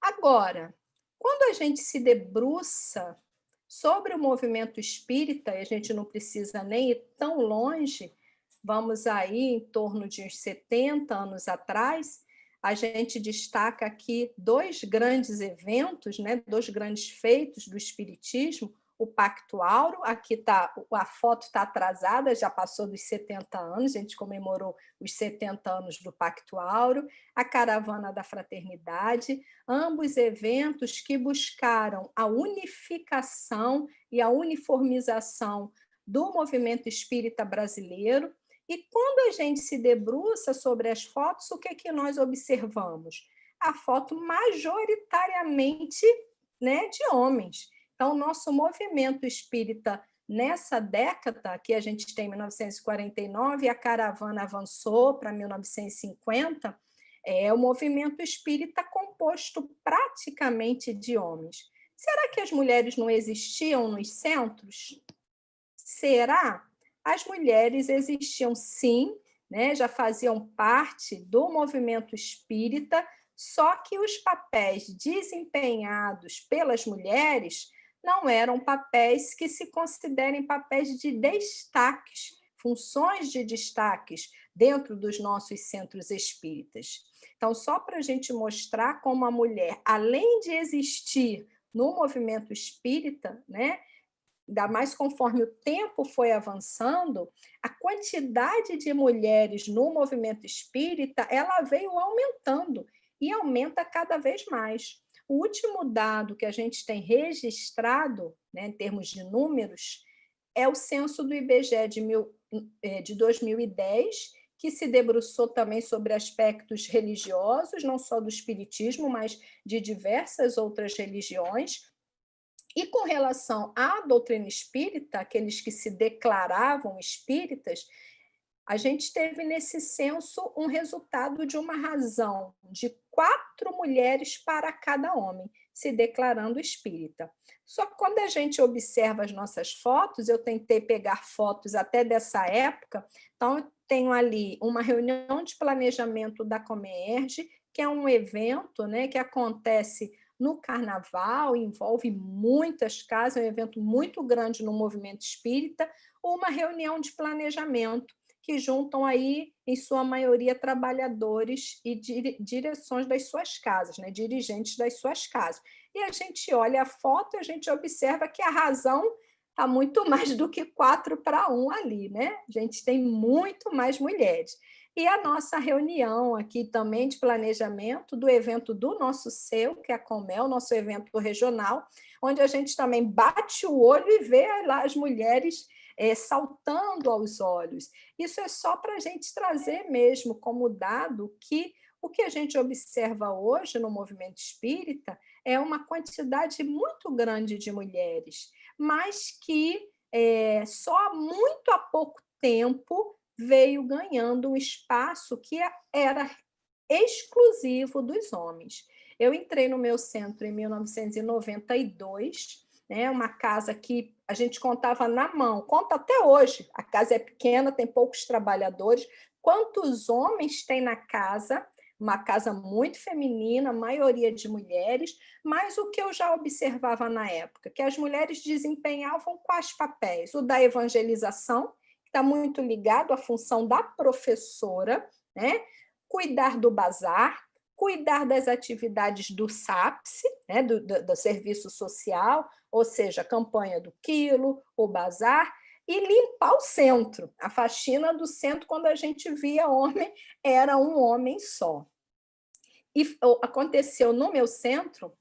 [SPEAKER 4] Agora, quando a gente se debruça sobre o movimento espírita, e a gente não precisa nem ir tão longe, vamos aí em torno de uns 70 anos atrás, a gente destaca aqui dois grandes eventos, né, dois grandes feitos do espiritismo, o Pacto Áureo, aqui tá, a foto está atrasada, já passou dos 70 anos, a gente comemorou os 70 anos do Pacto Áureo, a Caravana da Fraternidade, ambos eventos que buscaram a unificação e a uniformização do movimento espírita brasileiro. E quando a gente se debruça sobre as fotos, o que é que nós observamos? A foto majoritariamente, né, de homens. Então, o nosso movimento espírita nessa década, que a gente tem 1949, a caravana avançou para 1950, é o movimento espírita composto praticamente de homens. Será que as mulheres não existiam nos centros? Será? As mulheres existiam sim, né, já faziam parte do movimento espírita, só que os papéis desempenhados pelas mulheres não eram papéis que se considerem papéis de destaques, funções de destaques dentro dos nossos centros espíritas. Então, só para a gente mostrar como a mulher, além de existir no movimento espírita, né, ainda mais conforme o tempo foi avançando, a quantidade de mulheres no movimento espírita ela veio aumentando e aumenta cada vez mais. O último dado que a gente tem registrado, né, em termos de números, é o censo do IBGE de 2010, que se debruçou também sobre aspectos religiosos, não só do espiritismo, mas de diversas outras religiões. E com relação à doutrina espírita, aqueles que se declaravam espíritas, a gente teve nesse censo um resultado de uma razão de 4 mulheres para cada homem, se declarando espírita. Só que quando a gente observa as nossas fotos, eu tentei pegar fotos até dessa época, então eu tenho ali uma reunião de planejamento da Comerge, que é um evento, né, que acontece no Carnaval, envolve muitas casas, é um evento muito grande no movimento espírita, uma reunião de planejamento, que juntam aí, em sua maioria, trabalhadores e direções das suas casas, né? Dirigentes das suas casas. E a gente olha a foto e a gente observa que a razão está muito mais do que 4 para 1 ali, né? A gente tem muito mais mulheres. E a nossa reunião aqui também de planejamento do evento do nosso CEU, que é a Comel, nosso evento regional, onde a gente também bate o olho e vê lá as mulheres saltando aos olhos. Isso é só para a gente trazer mesmo como dado que o que a gente observa hoje no movimento espírita é uma quantidade muito grande de mulheres, mas que só muito há pouco tempo veio ganhando um espaço que era exclusivo dos homens. Eu entrei no meu centro em 1992, né, uma casa que a gente contava na mão, conta até hoje, a casa é pequena, tem poucos trabalhadores, quantos homens tem na casa, uma casa muito feminina, maioria de mulheres, mas o que eu já observava na época, que as mulheres desempenhavam quais papéis? O da evangelização, que está muito ligado à função da professora, né? Cuidar do bazar, cuidar das atividades do SAPS, né, do serviço social, ou seja, a campanha do quilo, o bazar, e limpar o centro. A faxina do centro, quando a gente via homem, era um homem só. E aconteceu no meu centro,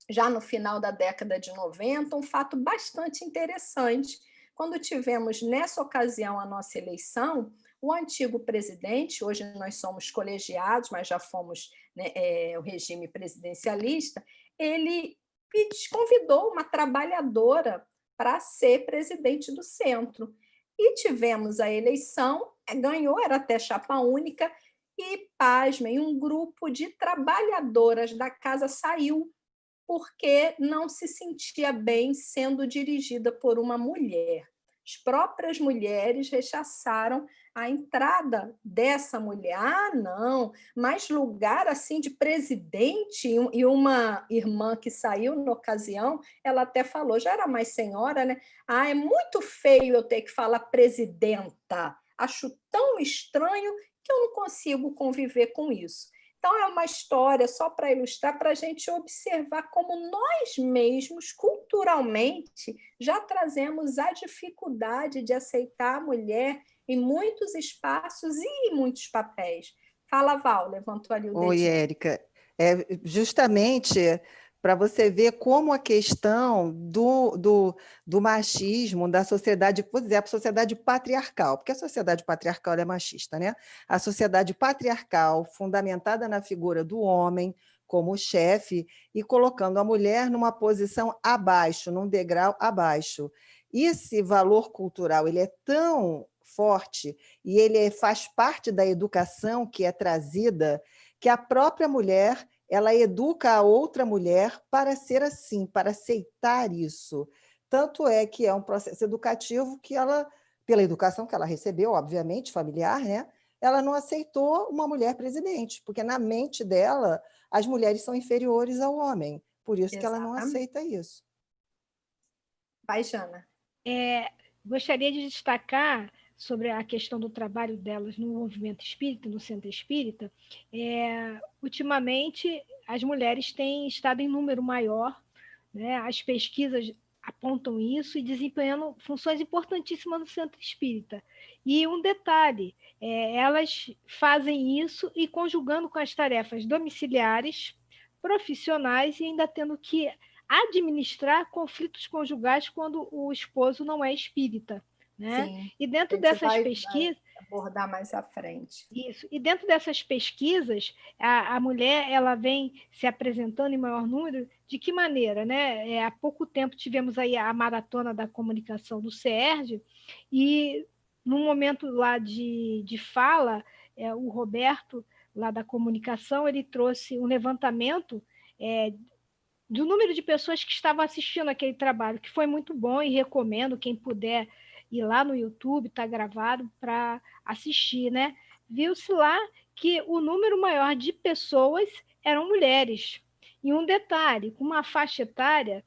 [SPEAKER 4] já no final da década de 90, um fato bastante interessante. Quando tivemos, nessa ocasião, a nossa eleição, o antigo presidente, hoje nós somos colegiados, mas já fomos, né, o regime presidencialista, ele convidou uma trabalhadora para ser presidente do centro. E tivemos a eleição, ganhou, era até chapa única, e, pasmem, um grupo de trabalhadoras da casa saiu porque não se sentia bem sendo dirigida por uma mulher. As próprias mulheres rechaçaram a entrada dessa mulher. Ah, não, mas lugar assim de presidente, e uma irmã que saiu na ocasião, ela até falou, já era mais senhora, né? Ah, é muito feio eu ter que falar presidenta. Acho tão estranho que eu não consigo conviver com isso. Então, é uma história só para ilustrar, para a gente observar como nós mesmos, culturalmente, já trazemos a dificuldade de aceitar a mulher em muitos espaços e em muitos papéis. Fala, Val, levantou ali o
[SPEAKER 1] Oi,
[SPEAKER 4] dedinho.
[SPEAKER 1] Érica. Justamente para você ver como a questão do machismo, da sociedade, por exemplo, a sociedade patriarcal, porque a sociedade patriarcal é machista, né? A sociedade patriarcal, fundamentada na figura do homem como chefe e colocando a mulher numa posição abaixo, num degrau abaixo. Esse valor cultural ele é tão forte e ele faz parte da educação que é trazida, que a própria mulher ela educa a outra mulher para ser assim, para aceitar isso. Tanto é que é um processo educativo que ela, pela educação que ela recebeu, obviamente, familiar, né? Ela não aceitou uma mulher presidente, porque na mente dela as mulheres são inferiores ao homem. Por isso que ela não
[SPEAKER 4] Exatamente.
[SPEAKER 1] aceita isso.
[SPEAKER 4] Vai, Jana.
[SPEAKER 2] Gostaria de destacar sobre a questão do trabalho delas no movimento espírita, no centro espírita. Ultimamente, as mulheres têm estado em número maior, né? As pesquisas apontam isso e desempenhando funções importantíssimas no centro espírita. E um detalhe, elas fazem isso e conjugando com as tarefas domiciliares, profissionais e ainda tendo que administrar conflitos conjugais quando o esposo não é espírita, né?
[SPEAKER 4] Sim,
[SPEAKER 2] E
[SPEAKER 4] a
[SPEAKER 2] dentro
[SPEAKER 4] gente
[SPEAKER 2] dessas
[SPEAKER 4] vai
[SPEAKER 2] pesquisas,
[SPEAKER 4] abordar mais à frente.
[SPEAKER 2] isso. E dentro dessas pesquisas, a mulher ela vem se apresentando em maior número. De que maneira, né? Há pouco tempo tivemos aí a maratona da comunicação do CERJ e num momento lá de fala, o Roberto lá da comunicação ele trouxe um levantamento do número de pessoas que estavam assistindo aquele trabalho, que foi muito bom e recomendo quem puder ir lá no YouTube, está gravado para assistir, né? Viu-se lá que o número maior de pessoas eram mulheres. E um detalhe, com uma faixa etária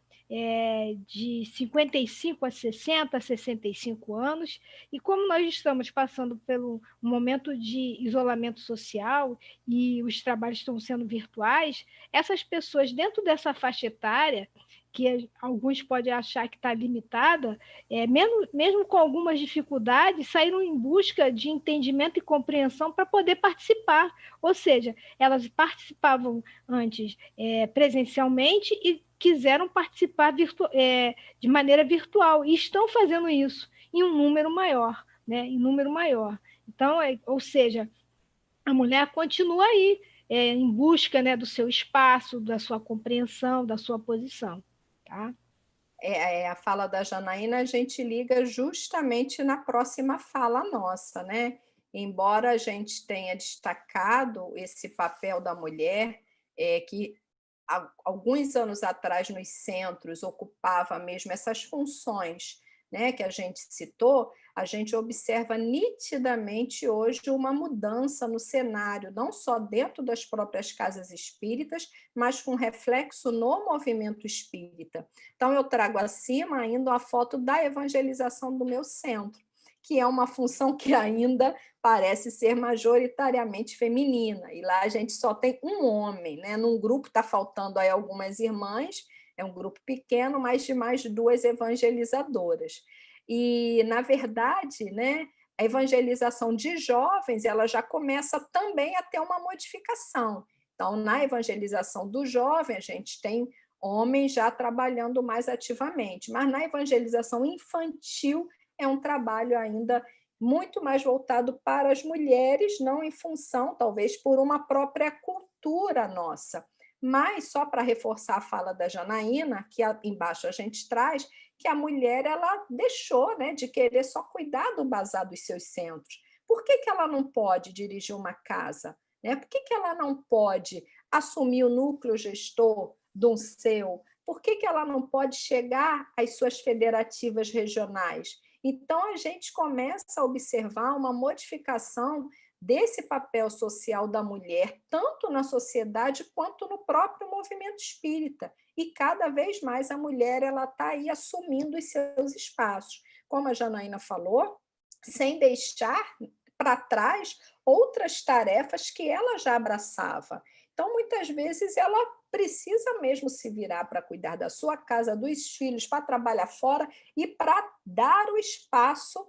[SPEAKER 2] de 55 a 60, 65 anos, e como nós estamos passando pelo um momento de isolamento social e os trabalhos estão sendo virtuais, essas pessoas dentro dessa faixa etária, que alguns podem achar que está limitada, mesmo com algumas dificuldades, saíram em busca de entendimento e compreensão para poder participar. Ou seja, elas participavam antes presencialmente e quiseram participar de maneira virtual, e estão fazendo isso em um número maior, né? Em número maior. Então, ou seja, a mulher continua aí, em busca, né, do seu espaço, da sua compreensão, da sua posição. Tá?
[SPEAKER 4] A fala da Janaína, a gente liga justamente na próxima fala nossa, né? Embora a gente tenha destacado esse papel da mulher, que alguns anos atrás nos centros ocupava mesmo essas funções, né, que a gente citou, a gente observa nitidamente hoje uma mudança no cenário, não só dentro das próprias casas espíritas, mas com reflexo no movimento espírita. Então, eu trago acima ainda a foto da evangelização do meu centro. que é uma função que ainda parece ser majoritariamente feminina, e lá a gente só tem um homem, né? Num grupo está faltando aí algumas irmãs, é um grupo pequeno, mas de mais 2 evangelizadoras. E, na verdade, né, a evangelização de jovens ela já começa também a ter uma modificação. Então, na evangelização do jovem, a gente tem homens já trabalhando mais ativamente, mas na evangelização infantil é um trabalho ainda muito mais voltado para as mulheres, não em função, talvez, por uma própria cultura nossa. Mas, só para reforçar a fala da Janaína, que embaixo a gente traz, que a mulher ela deixou, né, de querer só cuidar do bazar dos seus centros. Por que ela não pode dirigir uma casa? Né? Por que ela não pode assumir o núcleo gestor de um seu? Por que ela não pode chegar às suas federativas regionais? Então, a gente começa a observar uma modificação desse papel social da mulher, tanto na sociedade quanto no próprio movimento espírita. E cada vez mais a mulher está aí assumindo os seus espaços. Como a Janaína falou, sem deixar para trás outras tarefas que ela já abraçava. Então, muitas vezes, ela precisa mesmo se virar para cuidar da sua casa, dos filhos, para trabalhar fora e para dar o espaço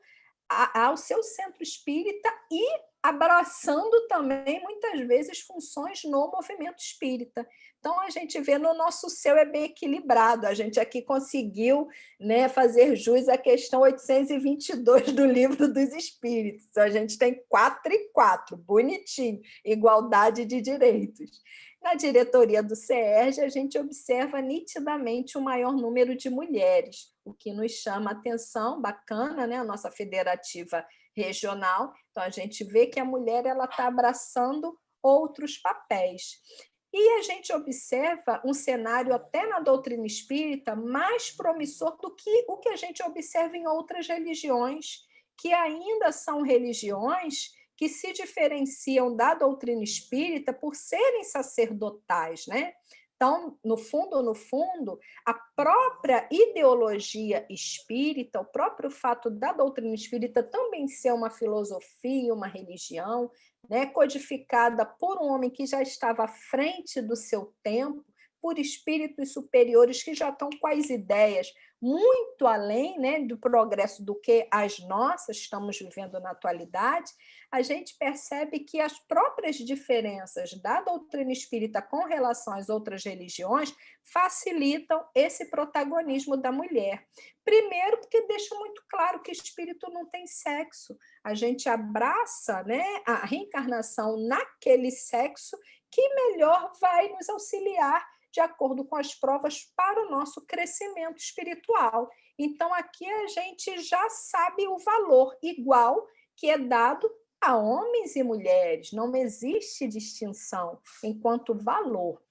[SPEAKER 4] ao seu centro espírita e abraçando também, muitas vezes, funções no movimento espírita. Então, a gente vê no nosso céu é bem equilibrado. A gente aqui conseguiu, né, fazer jus à questão 822 do Livro dos Espíritos. A gente tem 4 e 4, bonitinho, igualdade de direitos. Na diretoria do CERJ, a gente observa nitidamente o maior número de mulheres, o que nos chama a atenção, bacana, né? A nossa federativa regional. Então, a gente vê que a mulher está abraçando outros papéis. E a gente observa um cenário, até na doutrina espírita, mais promissor do que o que a gente observa em outras religiões, que ainda são religiões que se diferenciam da doutrina espírita por serem sacerdotais, né? Então, no fundo, a própria ideologia espírita, o próprio fato da doutrina espírita também ser uma filosofia, uma religião, né, codificada por um homem que já estava à frente do seu tempo, por espíritos superiores que já estão com as ideias muito além, né, do progresso do que as nossas estamos vivendo na atualidade, a gente percebe que as próprias diferenças da doutrina espírita com relação às outras religiões facilitam esse protagonismo da mulher. Primeiro, porque deixa muito claro que espírito não tem sexo. A gente abraça, né, a reencarnação naquele sexo que melhor vai nos auxiliar de acordo com as provas para o nosso crescimento espiritual. Então, aqui a gente já sabe o valor igual que é dado a homens e mulheres, não existe distinção enquanto valor.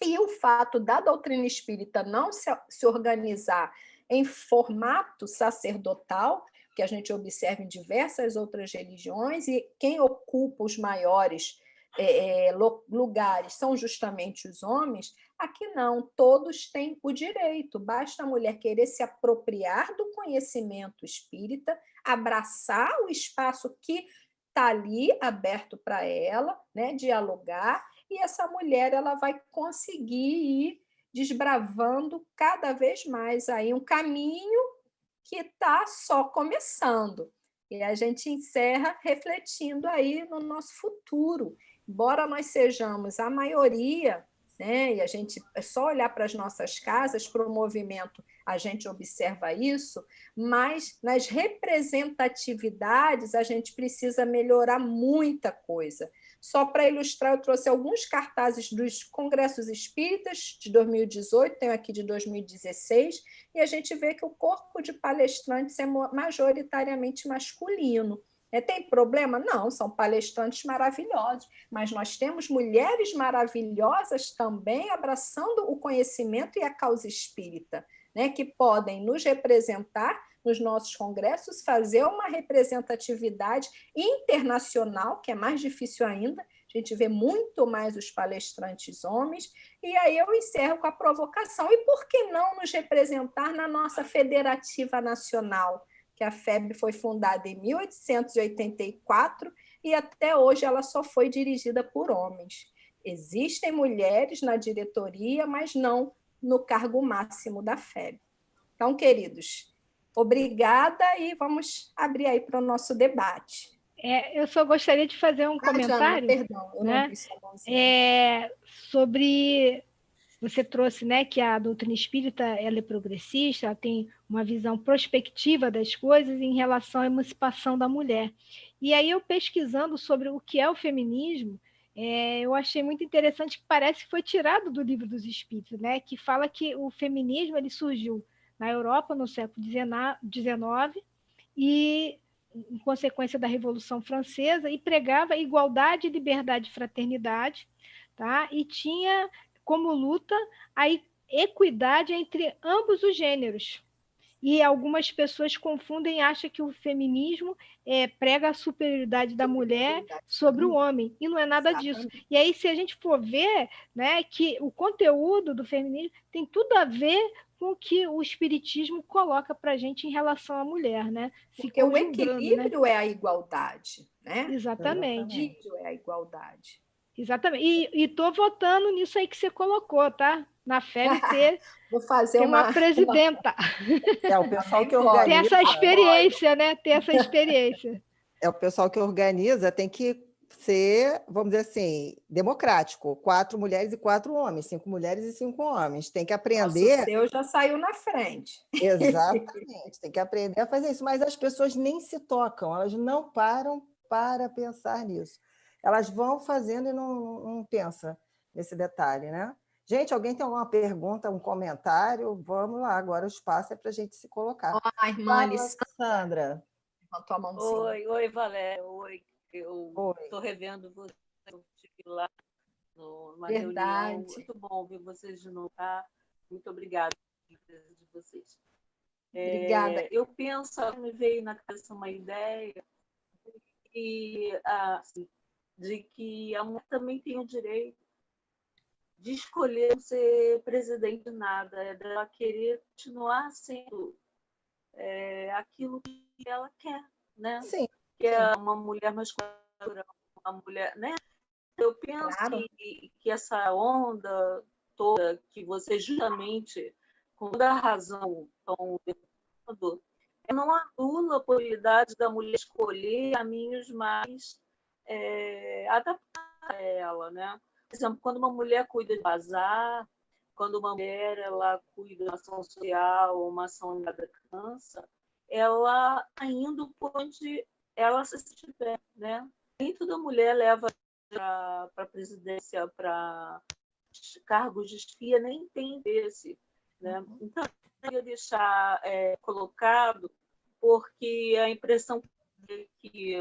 [SPEAKER 4] E o fato da doutrina espírita não se organizar em formato sacerdotal, que a gente observa em diversas outras religiões, e quem ocupa os maiores lugares são justamente os homens, aqui não, todos têm o direito, basta a mulher querer se apropriar do conhecimento espírita, abraçar o espaço que está ali aberto para ela, né, dialogar, e essa mulher ela vai conseguir ir desbravando cada vez mais aí um caminho que está só começando. E a gente encerra refletindo aí no nosso futuro. Embora nós sejamos a maioria, né, e a gente é só olhar para as nossas casas, para o movimento, a gente observa isso, mas nas representatividades a gente precisa melhorar muita coisa. Só para ilustrar, eu trouxe alguns cartazes dos congressos espíritas de 2018, tenho aqui de 2016, e a gente vê que o corpo de palestrantes é majoritariamente masculino. Tem problema? Não, são palestrantes maravilhosos, mas nós temos mulheres maravilhosas também abraçando o conhecimento e a causa espírita, né, que podem nos representar nos nossos congressos, fazer uma representatividade internacional, que é mais difícil ainda, a gente vê muito mais os palestrantes homens, e aí eu encerro com a provocação, e por que não nos representar na nossa federativa nacional? que a FEB foi fundada em 1884 e até hoje ela só foi dirigida por homens. Existem mulheres na diretoria, mas não no cargo máximo da FEB. Então, queridos, obrigada e vamos abrir aí para o nosso debate.
[SPEAKER 2] Eu só gostaria de fazer um comentário,
[SPEAKER 4] Jana, perdão, eu
[SPEAKER 2] né?
[SPEAKER 4] não vi sua mãozinha.
[SPEAKER 2] Sobre... Você trouxe, né, que a doutrina espírita ela é progressista, ela tem uma visão prospectiva das coisas em relação à emancipação da mulher. E aí, eu pesquisando sobre o que é o feminismo, eu achei muito interessante que parece que foi tirado do Livro dos Espíritos, né, que fala que o feminismo ele surgiu na Europa no século XIX e em consequência da Revolução Francesa, e pregava igualdade, liberdade e fraternidade, tá? E tinha como luta a equidade entre ambos os gêneros. E algumas pessoas confundem e acham que o feminismo prega a superioridade da mulher sobre o homem, e não é nada disso. E aí, se a gente for ver, né, que o conteúdo do feminismo tem tudo a ver com o que o espiritismo coloca para a gente em relação à mulher, né?
[SPEAKER 4] Porque o equilíbrio, né, é a igualdade, né?
[SPEAKER 2] Exatamente.
[SPEAKER 4] O equilíbrio é a igualdade.
[SPEAKER 2] Exatamente. E estou votando nisso aí que você colocou, tá? Na FEB ter,
[SPEAKER 4] Vou fazer
[SPEAKER 2] ter uma presidenta.
[SPEAKER 1] O pessoal que organiza...
[SPEAKER 2] Ter essa experiência, né? Ter essa experiência.
[SPEAKER 1] O pessoal que organiza tem que ser, vamos dizer assim, democrático. 4 mulheres e 4 homens, 5 mulheres e 5 homens. Tem que aprender...
[SPEAKER 4] O seu já saiu na frente.
[SPEAKER 1] Exatamente, tem que aprender a fazer isso. Mas as pessoas nem se tocam, elas não param para pensar nisso. Elas vão fazendo e não pensam nesse detalhe, né? Gente, alguém tem alguma pergunta, um comentário? Vamos lá, agora o espaço é para a gente se colocar.
[SPEAKER 4] A irmã
[SPEAKER 1] Alessandra.
[SPEAKER 4] Levantou a mãozinha.
[SPEAKER 5] Oi, Valéria. Oi. Eu estou revendo você. Eu estive lá numa reunião. Muito bom ver vocês de novo. Tá? Muito obrigada pela presença de vocês.
[SPEAKER 4] Obrigada.
[SPEAKER 5] Eu penso, me veio na cabeça uma ideia de que a mulher também tem o direito de escolher ser presidente de nada, dela querer continuar sendo aquilo que ela quer, né?
[SPEAKER 1] Sim.
[SPEAKER 5] Que é uma mulher masculina, uma mulher, né? Eu penso que essa onda toda que você justamente, com toda a razão, estão levando, não anula a possibilidade da mulher escolher caminhos mais adaptados a ela, né? Por exemplo, quando uma mulher cuida de bazar, quando uma mulher ela cuida de uma ação social, uma ação da criança, ela está indo por onde ela se estiver, né? Nem toda mulher leva para a presidência, para cargos de chefia, nem tem esse, né? Então, eu queria deixar colocado, porque a impressão que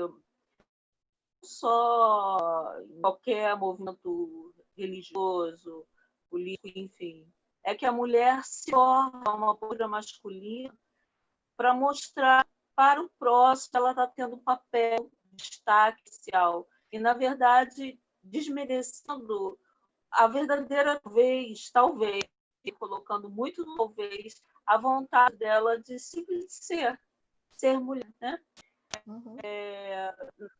[SPEAKER 5] só qualquer movimento religioso, político, enfim, é que a mulher se torna uma postura masculina para mostrar para o próximo que ela está tendo um papel de destaque social. E, na verdade, desmerecendo a verdadeira talvez, colocando muito talvez, a vontade dela de simplesmente ser mulher, né? Não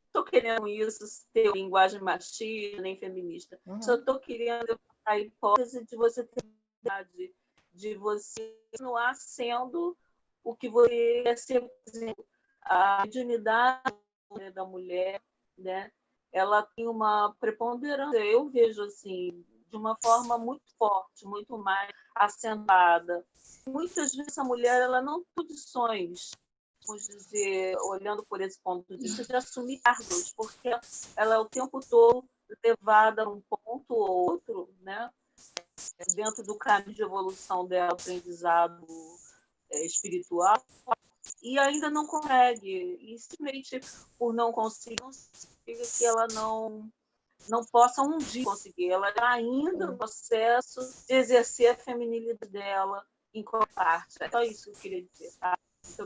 [SPEAKER 5] estou querendo isso ter linguagem machista nem feminista. Só estou querendo a hipótese de você ter verdade, de você continuar sendo o que você quer ser, por exemplo, a dignidade da mulher, né? Ela tem uma preponderância, eu vejo assim, de uma forma muito forte, muito mais acentuada. Muitas vezes a mulher ela não tem condições, vamos dizer, olhando por esse ponto de vista, de assumir cargos, porque ela é o tempo todo levada a um ponto ou outro, né? Dentro do caminho de evolução dela, aprendizado espiritual, e ainda não consegue. E simplesmente por não conseguir, não significa que ela não possa um dia conseguir. Ela está ainda no processo de exercer a feminilidade dela em qualquer parte. É só isso que eu queria dizer. Tá?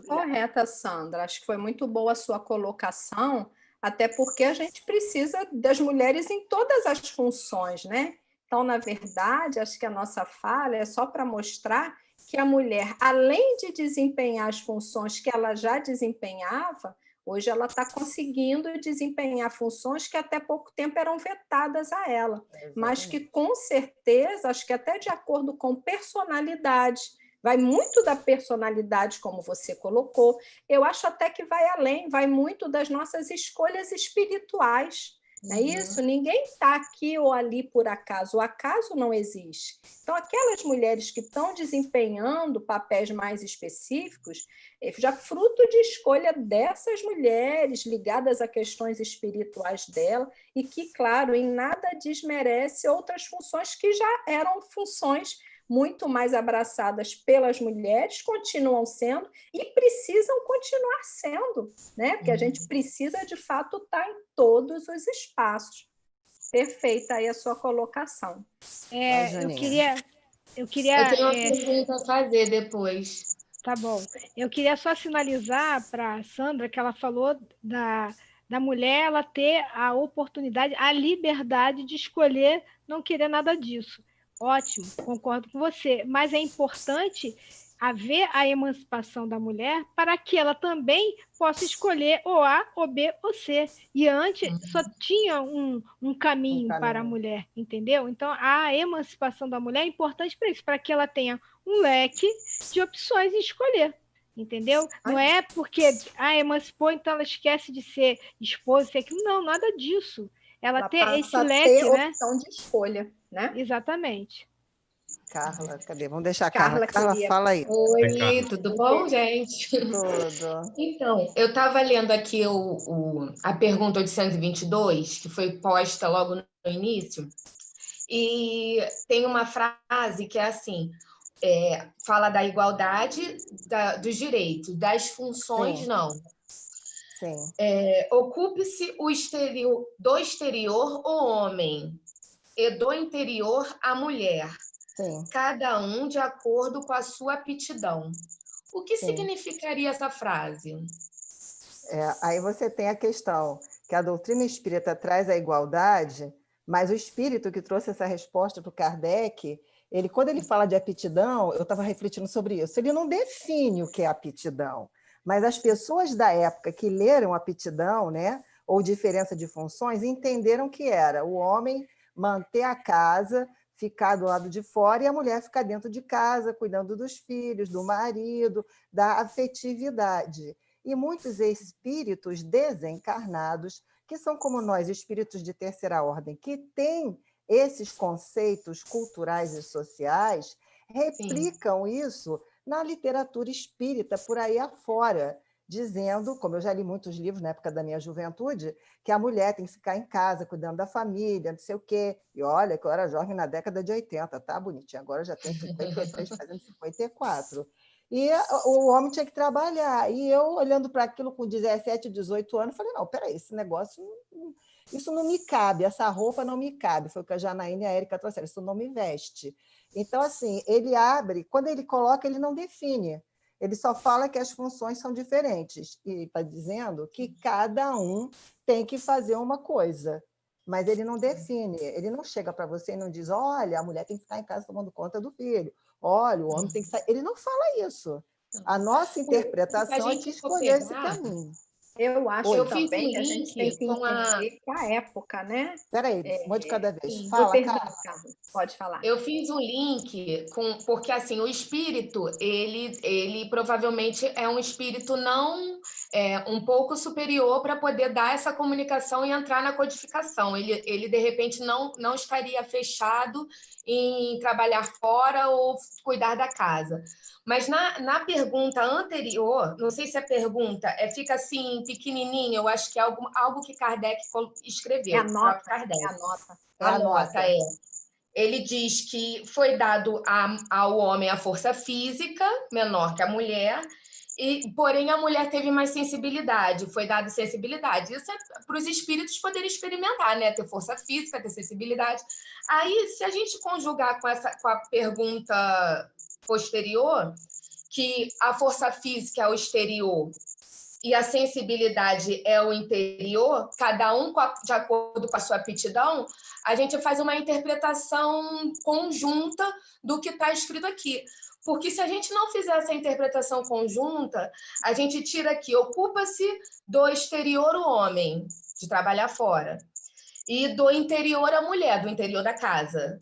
[SPEAKER 4] Correta, Sandra. Acho que foi muito boa a sua colocação, até porque a gente precisa das mulheres em todas as funções, né? Então, na verdade, acho que a nossa fala é só para mostrar que a mulher, além de desempenhar as funções que ela já desempenhava, hoje ela está conseguindo desempenhar funções que até pouco tempo eram vetadas a ela, mas que, com certeza, acho que até de acordo com personalidade, vai muito da personalidade, como você colocou, eu acho até que vai além, vai muito das nossas escolhas espirituais. Não é isso? Ninguém está aqui ou ali por acaso. O acaso não existe. Então, aquelas mulheres que estão desempenhando papéis mais específicos, já fruto de escolha dessas mulheres, ligadas a questões espirituais dela, e que, claro, em nada desmerece outras funções que já eram funções muito mais abraçadas pelas mulheres, continuam sendo e precisam continuar sendo, né? Porque a gente precisa, de fato, estar em todos os espaços. Perfeita aí a sua colocação.
[SPEAKER 2] Eu queria
[SPEAKER 6] Eu tenho uma pergunta a fazer depois.
[SPEAKER 2] Tá bom. Eu queria só sinalizar para a Sandra que ela falou da mulher ela ter a oportunidade, a liberdade de escolher não querer nada disso. Ótimo, concordo com você. Mas é importante haver a emancipação da mulher para que ela também possa escolher ou A, ou B, ou C. E antes só tinha um caminho para a mulher, entendeu? Então, a emancipação da mulher é importante para isso, para que ela tenha um leque de opções em escolher, entendeu? Não é porque emancipou, então ela esquece de ser esposa, ser aquilo. Não, nada disso. Ela ter esse leque, né?
[SPEAKER 4] Opção de escolha, né?
[SPEAKER 2] Exatamente.
[SPEAKER 1] Carla, cadê? Vamos deixar a Carla. Carla, fala aí.
[SPEAKER 6] Oi, tudo bom, gente?
[SPEAKER 1] Tudo.
[SPEAKER 6] Então, eu estava lendo aqui a pergunta 822, que foi posta logo no início, e tem uma frase que é assim, fala da igualdade dos direitos, das funções,
[SPEAKER 1] Sim.
[SPEAKER 6] não.
[SPEAKER 1] Sim.
[SPEAKER 6] Ocupe-se do exterior o homem, e do interior a mulher.
[SPEAKER 1] Sim.
[SPEAKER 6] Cada um de acordo com a sua aptidão. O que
[SPEAKER 1] Sim.
[SPEAKER 6] significaria essa frase?
[SPEAKER 1] Aí você tem a questão que a doutrina espírita traz a igualdade, mas o espírito que trouxe essa resposta para o Kardec, quando ele fala de aptidão, eu estava refletindo sobre isso, ele não define o que é aptidão, mas as pessoas da época que leram aptidão, né, ou diferença de funções, entenderam que era o homem manter a casa, ficar do lado de fora, e a mulher ficar dentro de casa, cuidando dos filhos, do marido, da afetividade. E muitos espíritos desencarnados, que são como nós, espíritos de terceira ordem, que têm esses conceitos culturais e sociais, replicam isso na literatura espírita, por aí afora, dizendo, como eu já li muitos livros na época da minha juventude, que a mulher tem que ficar em casa, cuidando da família, não sei o quê. E olha, que eu era jovem na década de 80, tá bonitinha, agora já tenho 53, fazendo 54. E o homem tinha que trabalhar. E eu, olhando para aquilo com 17, 18 anos, falei, não, peraí, esse negócio, isso não me cabe, essa roupa não me cabe. Foi o que a Janaína e a Érica trouxeram, isso não me veste. Então, assim, ele abre, quando ele coloca, ele não define. Ele só fala que as funções são diferentes. E está dizendo que cada um tem que fazer uma coisa. Mas ele não define. Ele não chega para você e não diz, olha, a mulher tem que ficar em casa tomando conta do filho. Olha, o homem tem que sair. Ele não fala isso. A nossa interpretação é que escolheu esse caminho.
[SPEAKER 4] Eu acho também que a gente tem que entender com a época, né?
[SPEAKER 1] Espera aí, uma de cada vez. Fala,
[SPEAKER 4] Carla. Pode falar.
[SPEAKER 6] Eu fiz um link, porque assim, o espírito, ele provavelmente é um espírito não um pouco superior para poder dar essa comunicação e entrar na codificação. Ele de repente, não estaria fechado em trabalhar fora ou cuidar da casa. Mas na pergunta anterior, não sei se a pergunta fica assim, pequenininha, eu acho que é algo que Kardec escreveu. Anota. Ele diz que foi dado ao homem a força física, menor que a mulher, porém a mulher teve mais sensibilidade, foi dada sensibilidade. Isso é para os espíritos poderem experimentar, né? Ter força física, ter sensibilidade. Aí, se a gente conjugar com a pergunta posterior, que a força física é o exterior e a sensibilidade é o interior, cada um de acordo com a sua aptidão, a gente faz uma interpretação conjunta do que está escrito aqui. Porque se a gente não fizer essa interpretação conjunta, a gente tira aqui, ocupa-se do exterior o homem, de trabalhar fora, e do interior a mulher, do interior da casa.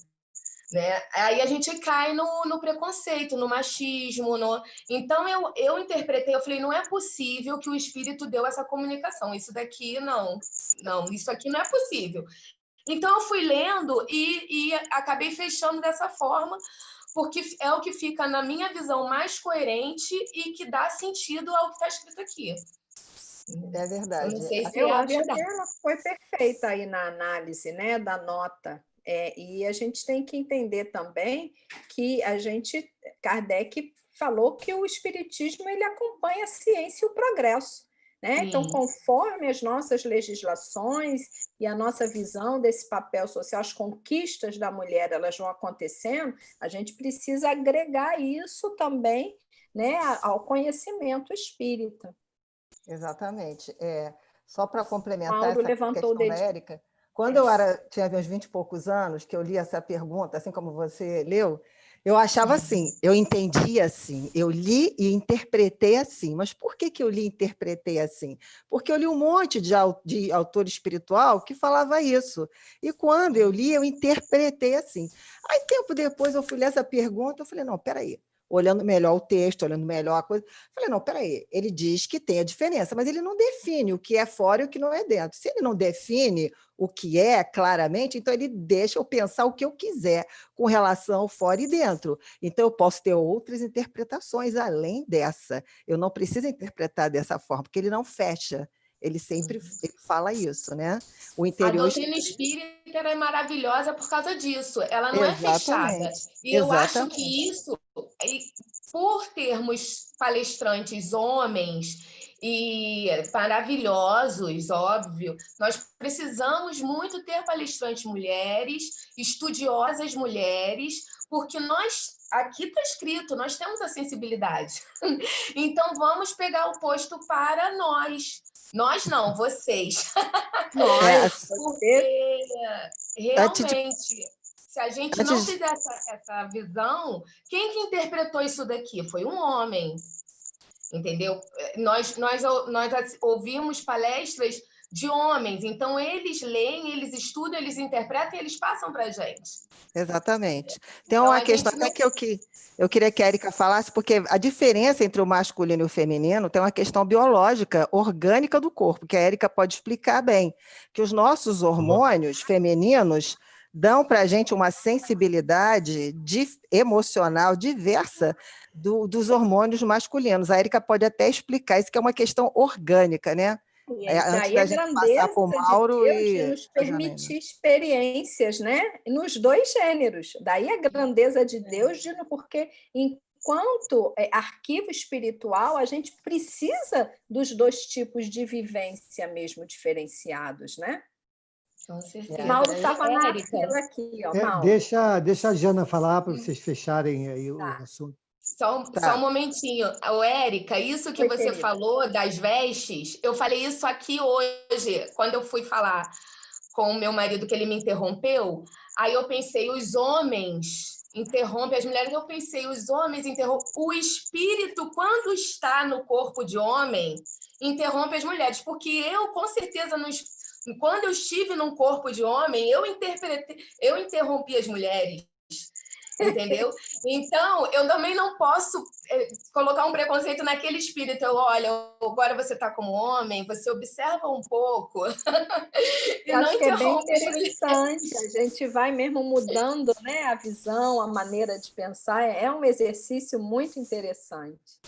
[SPEAKER 6] Né? Aí a gente cai no preconceito, no machismo. Então eu interpretei, eu falei, não é possível que o espírito deu essa comunicação. Isso daqui não, isso aqui não é possível. Então eu fui lendo e acabei fechando dessa forma, porque é o que fica na minha visão mais coerente e que dá sentido ao que está escrito aqui.
[SPEAKER 1] É verdade.
[SPEAKER 6] Eu não sei se
[SPEAKER 4] Eu
[SPEAKER 6] é a
[SPEAKER 4] acho que
[SPEAKER 6] verdade.
[SPEAKER 4] ela foi perfeita aí na análise, né, da nota. E a gente tem que entender também que Kardec falou que o espiritismo ele acompanha a ciência e o progresso, né?
[SPEAKER 6] Sim.
[SPEAKER 4] Então, conforme as nossas legislações e a nossa visão desse papel social, as conquistas da mulher, elas vão acontecendo, a gente precisa agregar isso também, né, ao conhecimento espírita.
[SPEAKER 1] Exatamente. Só para complementar
[SPEAKER 4] Mauro
[SPEAKER 1] essa
[SPEAKER 4] levantou o
[SPEAKER 1] questão da
[SPEAKER 4] dedinho.
[SPEAKER 1] Érica, quando eu tinha uns 20 e poucos anos, que eu li essa pergunta, assim como você leu, eu achava assim, eu entendi assim, eu li e interpretei assim. Mas por que eu li e interpretei assim? Porque eu li um monte de autor espiritual que falava isso. E quando eu li, eu interpretei assim. Aí, tempo depois, eu fui ler essa pergunta, eu falei, não, peraí. Olhando melhor o texto, olhando melhor a coisa, falei, não, peraí, ele diz que tem a diferença, mas ele não define o que é fora e o que não é dentro. Se ele não define o que é claramente, então ele deixa eu pensar o que eu quiser com relação ao fora e dentro. Então eu posso ter outras interpretações além dessa. Eu não preciso interpretar dessa forma, porque ele não fecha. Ele sempre fala isso, né? O interior...
[SPEAKER 6] A doutrina espírita é maravilhosa por causa disso. Ela não é fechada. E eu acho que isso, por termos palestrantes homens e maravilhosos, óbvio, nós precisamos muito ter palestrantes mulheres, estudiosas mulheres, porque aqui está escrito, nós temos a sensibilidade. Então, vamos pegar o posto para nós. Nós não, vocês. Porque realmente, se a gente não fizer essa visão, quem que interpretou isso daqui? Foi um homem, entendeu? Nós ouvimos palestras de homens, então eles leem, eles estudam, eles interpretam e eles passam para a gente.
[SPEAKER 1] Exatamente. Tem uma questão até que eu queria que a Érica falasse, porque a diferença entre o masculino e o feminino tem uma questão biológica, orgânica do corpo, que a Érica pode explicar bem, que os nossos hormônios femininos dão para a gente uma sensibilidade emocional diversa dos hormônios masculinos. A Érica pode até explicar isso, que é uma questão orgânica, né?
[SPEAKER 4] Antes da gente passar para o Mauro de Deus, de nos permitir experiências, né? Nos dois gêneros. Daí a grandeza de Deus, porque enquanto arquivo espiritual, a gente precisa dos dois tipos de vivência mesmo diferenciados, né?
[SPEAKER 6] Com certeza.
[SPEAKER 4] Mauro estava na fila aqui, ó. Mauro.
[SPEAKER 3] Deixa a Jana falar para vocês fecharem aí o assunto.
[SPEAKER 6] Só um momentinho. Érica, isso que você falou das vestes, eu falei isso aqui hoje, quando eu fui falar com o meu marido, que ele me interrompeu. Aí eu pensei, os homens interrompem as mulheres. Eu pensei, os homens interrompem. O espírito, quando está no corpo de homem, interrompe as mulheres. Porque eu, com certeza, quando eu estive num corpo de homem, eu interrompi as mulheres. Entendeu? Então, eu também não posso colocar um preconceito naquele espírito. Olha, agora você está como homem, você observa um pouco. E
[SPEAKER 4] eu
[SPEAKER 6] não
[SPEAKER 4] acho que é bem interessante. A gente vai mesmo mudando, né, a visão, a maneira de pensar. É um exercício muito interessante.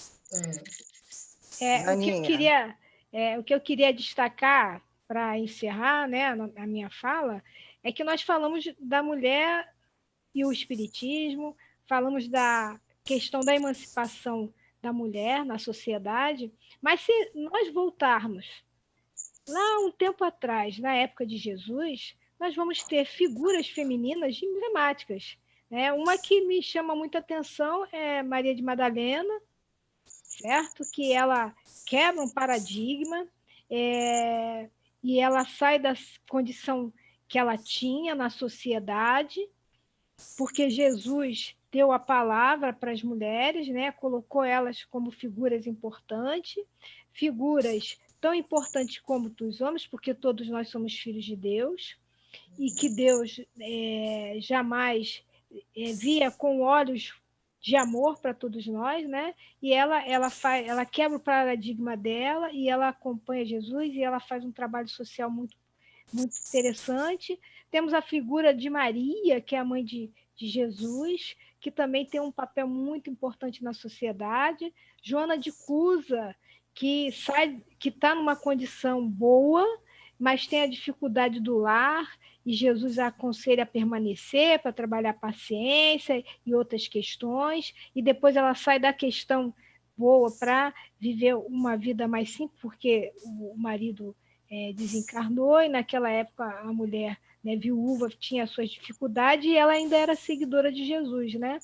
[SPEAKER 2] O que eu queria destacar para encerrar, né, a minha fala, é que nós falamos da mulher e o espiritismo, falamos da questão da emancipação da mulher na sociedade, mas se nós voltarmos lá um tempo atrás, na época de Jesus, nós vamos ter figuras femininas emblemáticas, né? Uma que me chama muita atenção é Maria de Madalena, certo? Que ela quebra um paradigma e ela sai da condição que ela tinha na sociedade, porque Jesus deu a palavra para as mulheres, né? Colocou elas como figuras importantes, figuras tão importantes como os homens, porque todos nós somos filhos de Deus, e que Deus jamais via com olhos de amor para todos nós, né? E ela quebra o paradigma dela e ela acompanha Jesus e ela faz um trabalho social muito, muito interessante. Temos a figura de Maria, que é a mãe de Jesus, que também tem um papel muito importante na sociedade. Joana de Cusa, que está numa condição boa, mas tem a dificuldade do lar, e Jesus a aconselha a permanecer para trabalhar a paciência e outras questões, e depois ela sai da questão boa para viver uma vida mais simples, porque o marido desencarnou, e naquela época a mulher, né, viúva, tinha as suas dificuldades, e ela ainda era seguidora de Jesus, né?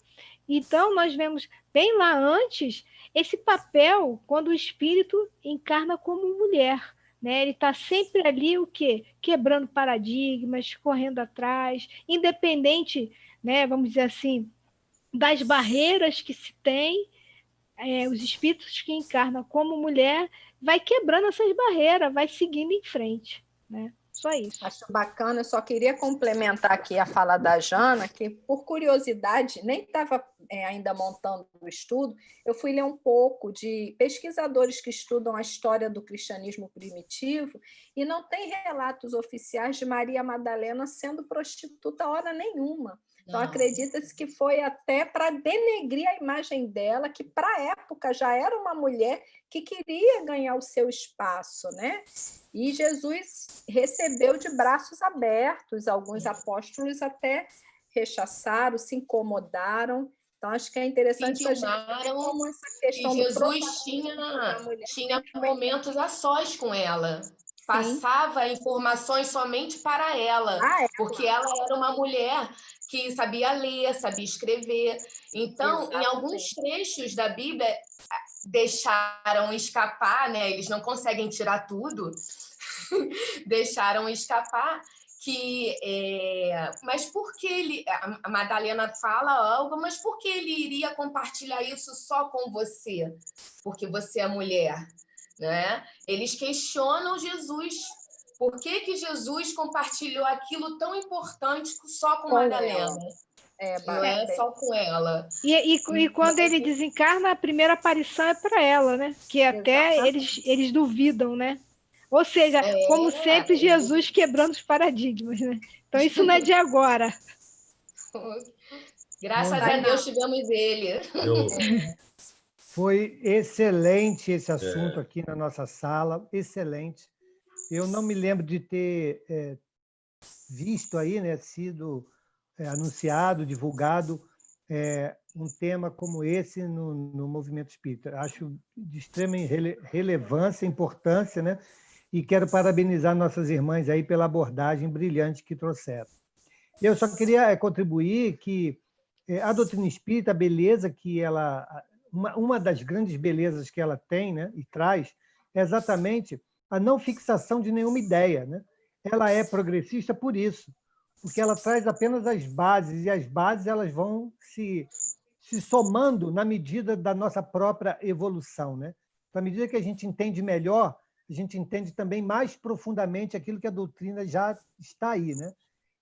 [SPEAKER 2] Então, nós vemos bem lá antes esse papel quando o espírito encarna como mulher, né? Ele está sempre ali, o quê? Quebrando paradigmas, correndo atrás, independente, né, vamos dizer assim, das barreiras que se tem, os espíritos que encarnam como mulher vai quebrando essas barreiras, vai seguindo em frente, né? Só isso.
[SPEAKER 4] Acho bacana, eu só queria complementar aqui a fala da Jana, que por curiosidade, nem estava ainda montando o estudo, eu fui ler um pouco de pesquisadores que estudam a história do cristianismo primitivo e não tem relatos oficiais de Maria Madalena sendo prostituta hora nenhuma. Então, acredita-se que foi até para denegrir a imagem dela, que para a época já era uma mulher que queria ganhar o seu espaço, né? E Jesus recebeu de braços abertos, alguns apóstolos até rechaçaram, se incomodaram. Então, acho que é interessante a gente ver como essa questão
[SPEAKER 6] e Jesus tinha momentos a sós com ela. Passava informações somente para ela, porque ela era uma mulher que sabia ler, sabia escrever. Então, em alguns trechos da Bíblia, deixaram escapar, né? Eles não conseguem tirar tudo, deixaram escapar que... mas por que a Madalena fala algo, mas por que ele iria compartilhar isso só com você? Porque você é mulher, né? Eles questionam Jesus. Por que Jesus compartilhou aquilo tão importante só com Madalena? Não é só com ela.
[SPEAKER 2] E quando ele desencarna, a primeira aparição é para ela, né? Que até eles duvidam, né? Ou seja, como sempre, Jesus quebrando os paradigmas, né? Então, isso não é de agora.
[SPEAKER 6] Graças a Deus tivemos ele.
[SPEAKER 3] Foi excelente esse assunto aqui na nossa sala, excelente. Eu não me lembro de ter visto aí, né, sido anunciado, divulgado um tema como esse no movimento espírita. Acho de extrema relevância, importância, né? E quero parabenizar nossas irmãs aí pela abordagem brilhante que trouxeram. Eu só queria contribuir que a doutrina espírita, a beleza que ela... Uma das grandes belezas que ela tem, né, e traz é exatamente a não fixação de nenhuma ideia, né? Ela é progressista por isso, porque ela traz apenas as bases, e as bases elas vão se somando na medida da nossa própria evolução, né? Então, à medida que a gente entende melhor, a gente entende também mais profundamente aquilo que a doutrina já está aí, né?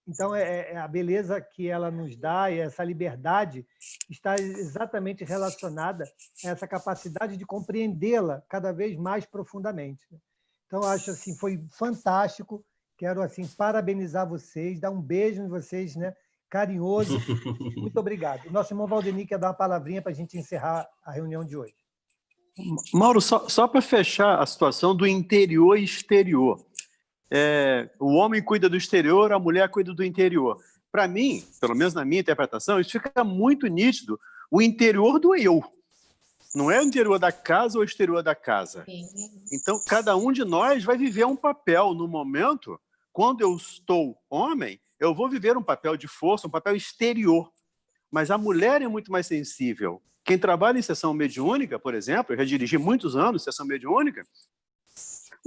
[SPEAKER 3] Então, a beleza que ela nos dá e essa liberdade está exatamente relacionada a essa capacidade de compreendê-la cada vez mais profundamente. Então, acho assim, foi fantástico. Quero assim parabenizar vocês, dar um beijo em vocês, né? Carinhoso. Muito obrigado. O nosso irmão Valdemir quer dar uma palavrinha para a gente encerrar a reunião de hoje.
[SPEAKER 7] Mauro, só para fechar a situação do interior e exterior. O homem cuida do exterior, a mulher cuida do interior. Para mim, pelo menos na minha interpretação, isso fica muito nítido, o interior do eu. Não é o interior da casa ou o exterior da casa. Então, cada um de nós vai viver um papel no momento. Quando eu estou homem, eu vou viver um papel de força, um papel exterior. Mas a mulher é muito mais sensível. Quem trabalha em sessão mediúnica, por exemplo, eu já dirigi muitos anos sessão mediúnica,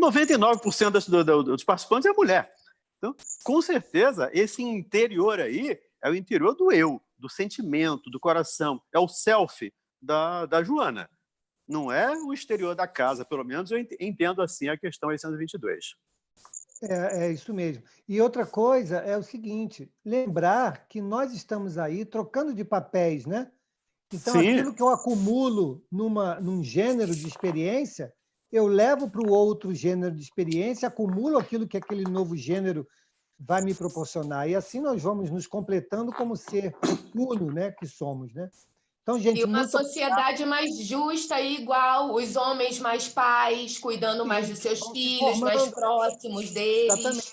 [SPEAKER 7] 99% dos participantes é mulher. Então, com certeza, esse interior aí é o interior do eu. do sentimento, do coração. É o self da Joana. Não é o exterior da casa, pelo menos eu entendo assim a questão 822.
[SPEAKER 3] É isso mesmo. E outra coisa é o seguinte, lembrar que nós estamos aí trocando de papéis, né? Então,
[SPEAKER 7] Sim.
[SPEAKER 3] aquilo que eu acumulo num gênero de experiência, eu levo para o outro gênero de experiência, acumulo aquilo que aquele novo gênero vai me proporcionar. E assim nós vamos nos completando como ser uno, né, que somos, né? Então, gente,
[SPEAKER 6] E uma
[SPEAKER 3] muito
[SPEAKER 6] sociedade mais justa e igual, os homens mais pais, cuidando mais dos seus filhos, mais próximos deles.
[SPEAKER 3] Exatamente.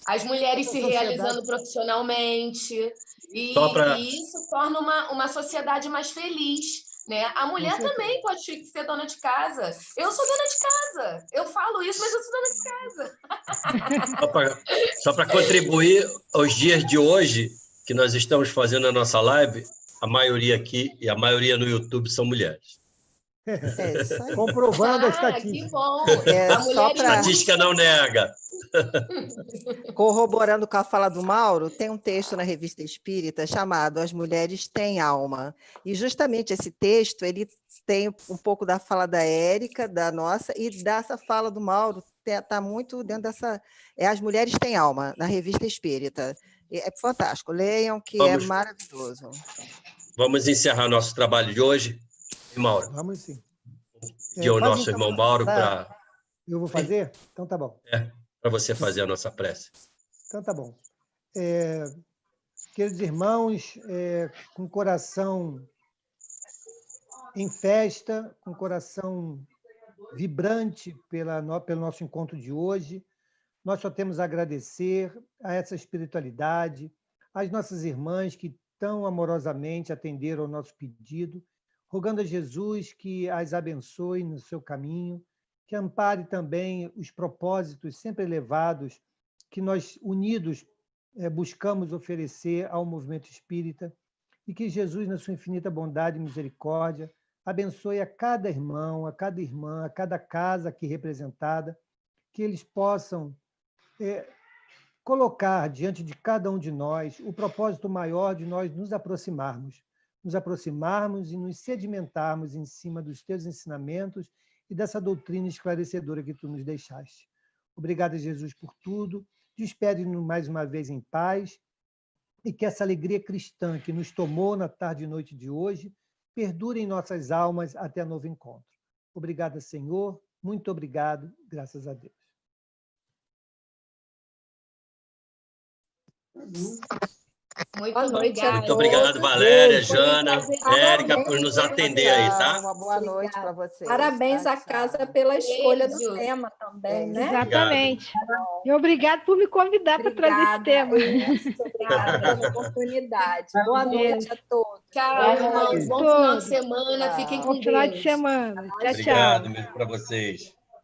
[SPEAKER 6] As mulheres
[SPEAKER 3] Essa
[SPEAKER 6] se realizando profissionalmente. E isso torna uma sociedade mais feliz. Né? A mulher também pode ser dona de casa. Eu sou dona de casa. Eu falo isso, mas eu sou dona de casa.
[SPEAKER 8] Só para contribuir aos dias de hoje, que nós estamos fazendo a nossa live, a maioria aqui e a maioria no YouTube são mulheres.
[SPEAKER 1] É isso aí.
[SPEAKER 3] Comprovando a estatística.
[SPEAKER 6] Que bom.
[SPEAKER 1] É, só
[SPEAKER 8] A estatística não nega.
[SPEAKER 1] Corroborando com a fala do Mauro, tem um texto na Revista Espírita chamado As Mulheres Têm Alma. E justamente esse texto, ele tem um pouco da fala da Érica, da nossa, e dessa fala do Mauro, está muito dentro dessa... As Mulheres Têm Alma, na Revista Espírita. É fantástico, leiam, que é maravilhoso.
[SPEAKER 8] Vamos encerrar nosso trabalho de hoje, Mauro?
[SPEAKER 3] Vamos sim.
[SPEAKER 8] E o nosso irmão Mauro para...
[SPEAKER 3] Eu vou fazer? Então tá bom.
[SPEAKER 8] Para você fazer a nossa prece.
[SPEAKER 3] Então tá bom. Queridos irmãos, com coração em festa, com coração vibrante pelo nosso encontro de hoje, nós só temos a agradecer a essa espiritualidade, às nossas irmãs que tão amorosamente atenderam ao nosso pedido, rogando a Jesus que as abençoe no seu caminho, que ampare também os propósitos sempre elevados que nós, unidos, buscamos oferecer ao movimento espírita, e que Jesus, na sua infinita bondade e misericórdia, abençoe a cada irmão, a cada irmã, a cada casa aqui representada, que eles possam colocar diante de cada um de nós o propósito maior de nós nos aproximarmos e nos sedimentarmos em cima dos teus ensinamentos e dessa doutrina esclarecedora que tu nos deixaste. Obrigado, Jesus, por tudo. Despede-nos mais uma vez em paz e que essa alegria cristã que nos tomou na tarde e noite de hoje perdure em nossas almas até novo encontro. Obrigado, Senhor. Muito obrigado. Graças a Deus.
[SPEAKER 6] Muito obrigada.
[SPEAKER 8] Muito obrigado, Valéria, Jana, Érica, por nos atender aí, tá?
[SPEAKER 1] Uma boa noite para vocês.
[SPEAKER 4] Parabéns à casa pela escolha do tema também, né?
[SPEAKER 2] Exatamente. E obrigado por me convidar para trazer esse tema.
[SPEAKER 4] Obrigada pela oportunidade. Boa noite a todos.
[SPEAKER 6] Tchau, irmãos. Bom final de semana. Fiquem com Deus.
[SPEAKER 2] Bom final de semana. Tchau, tchau.
[SPEAKER 8] Obrigado mesmo para vocês.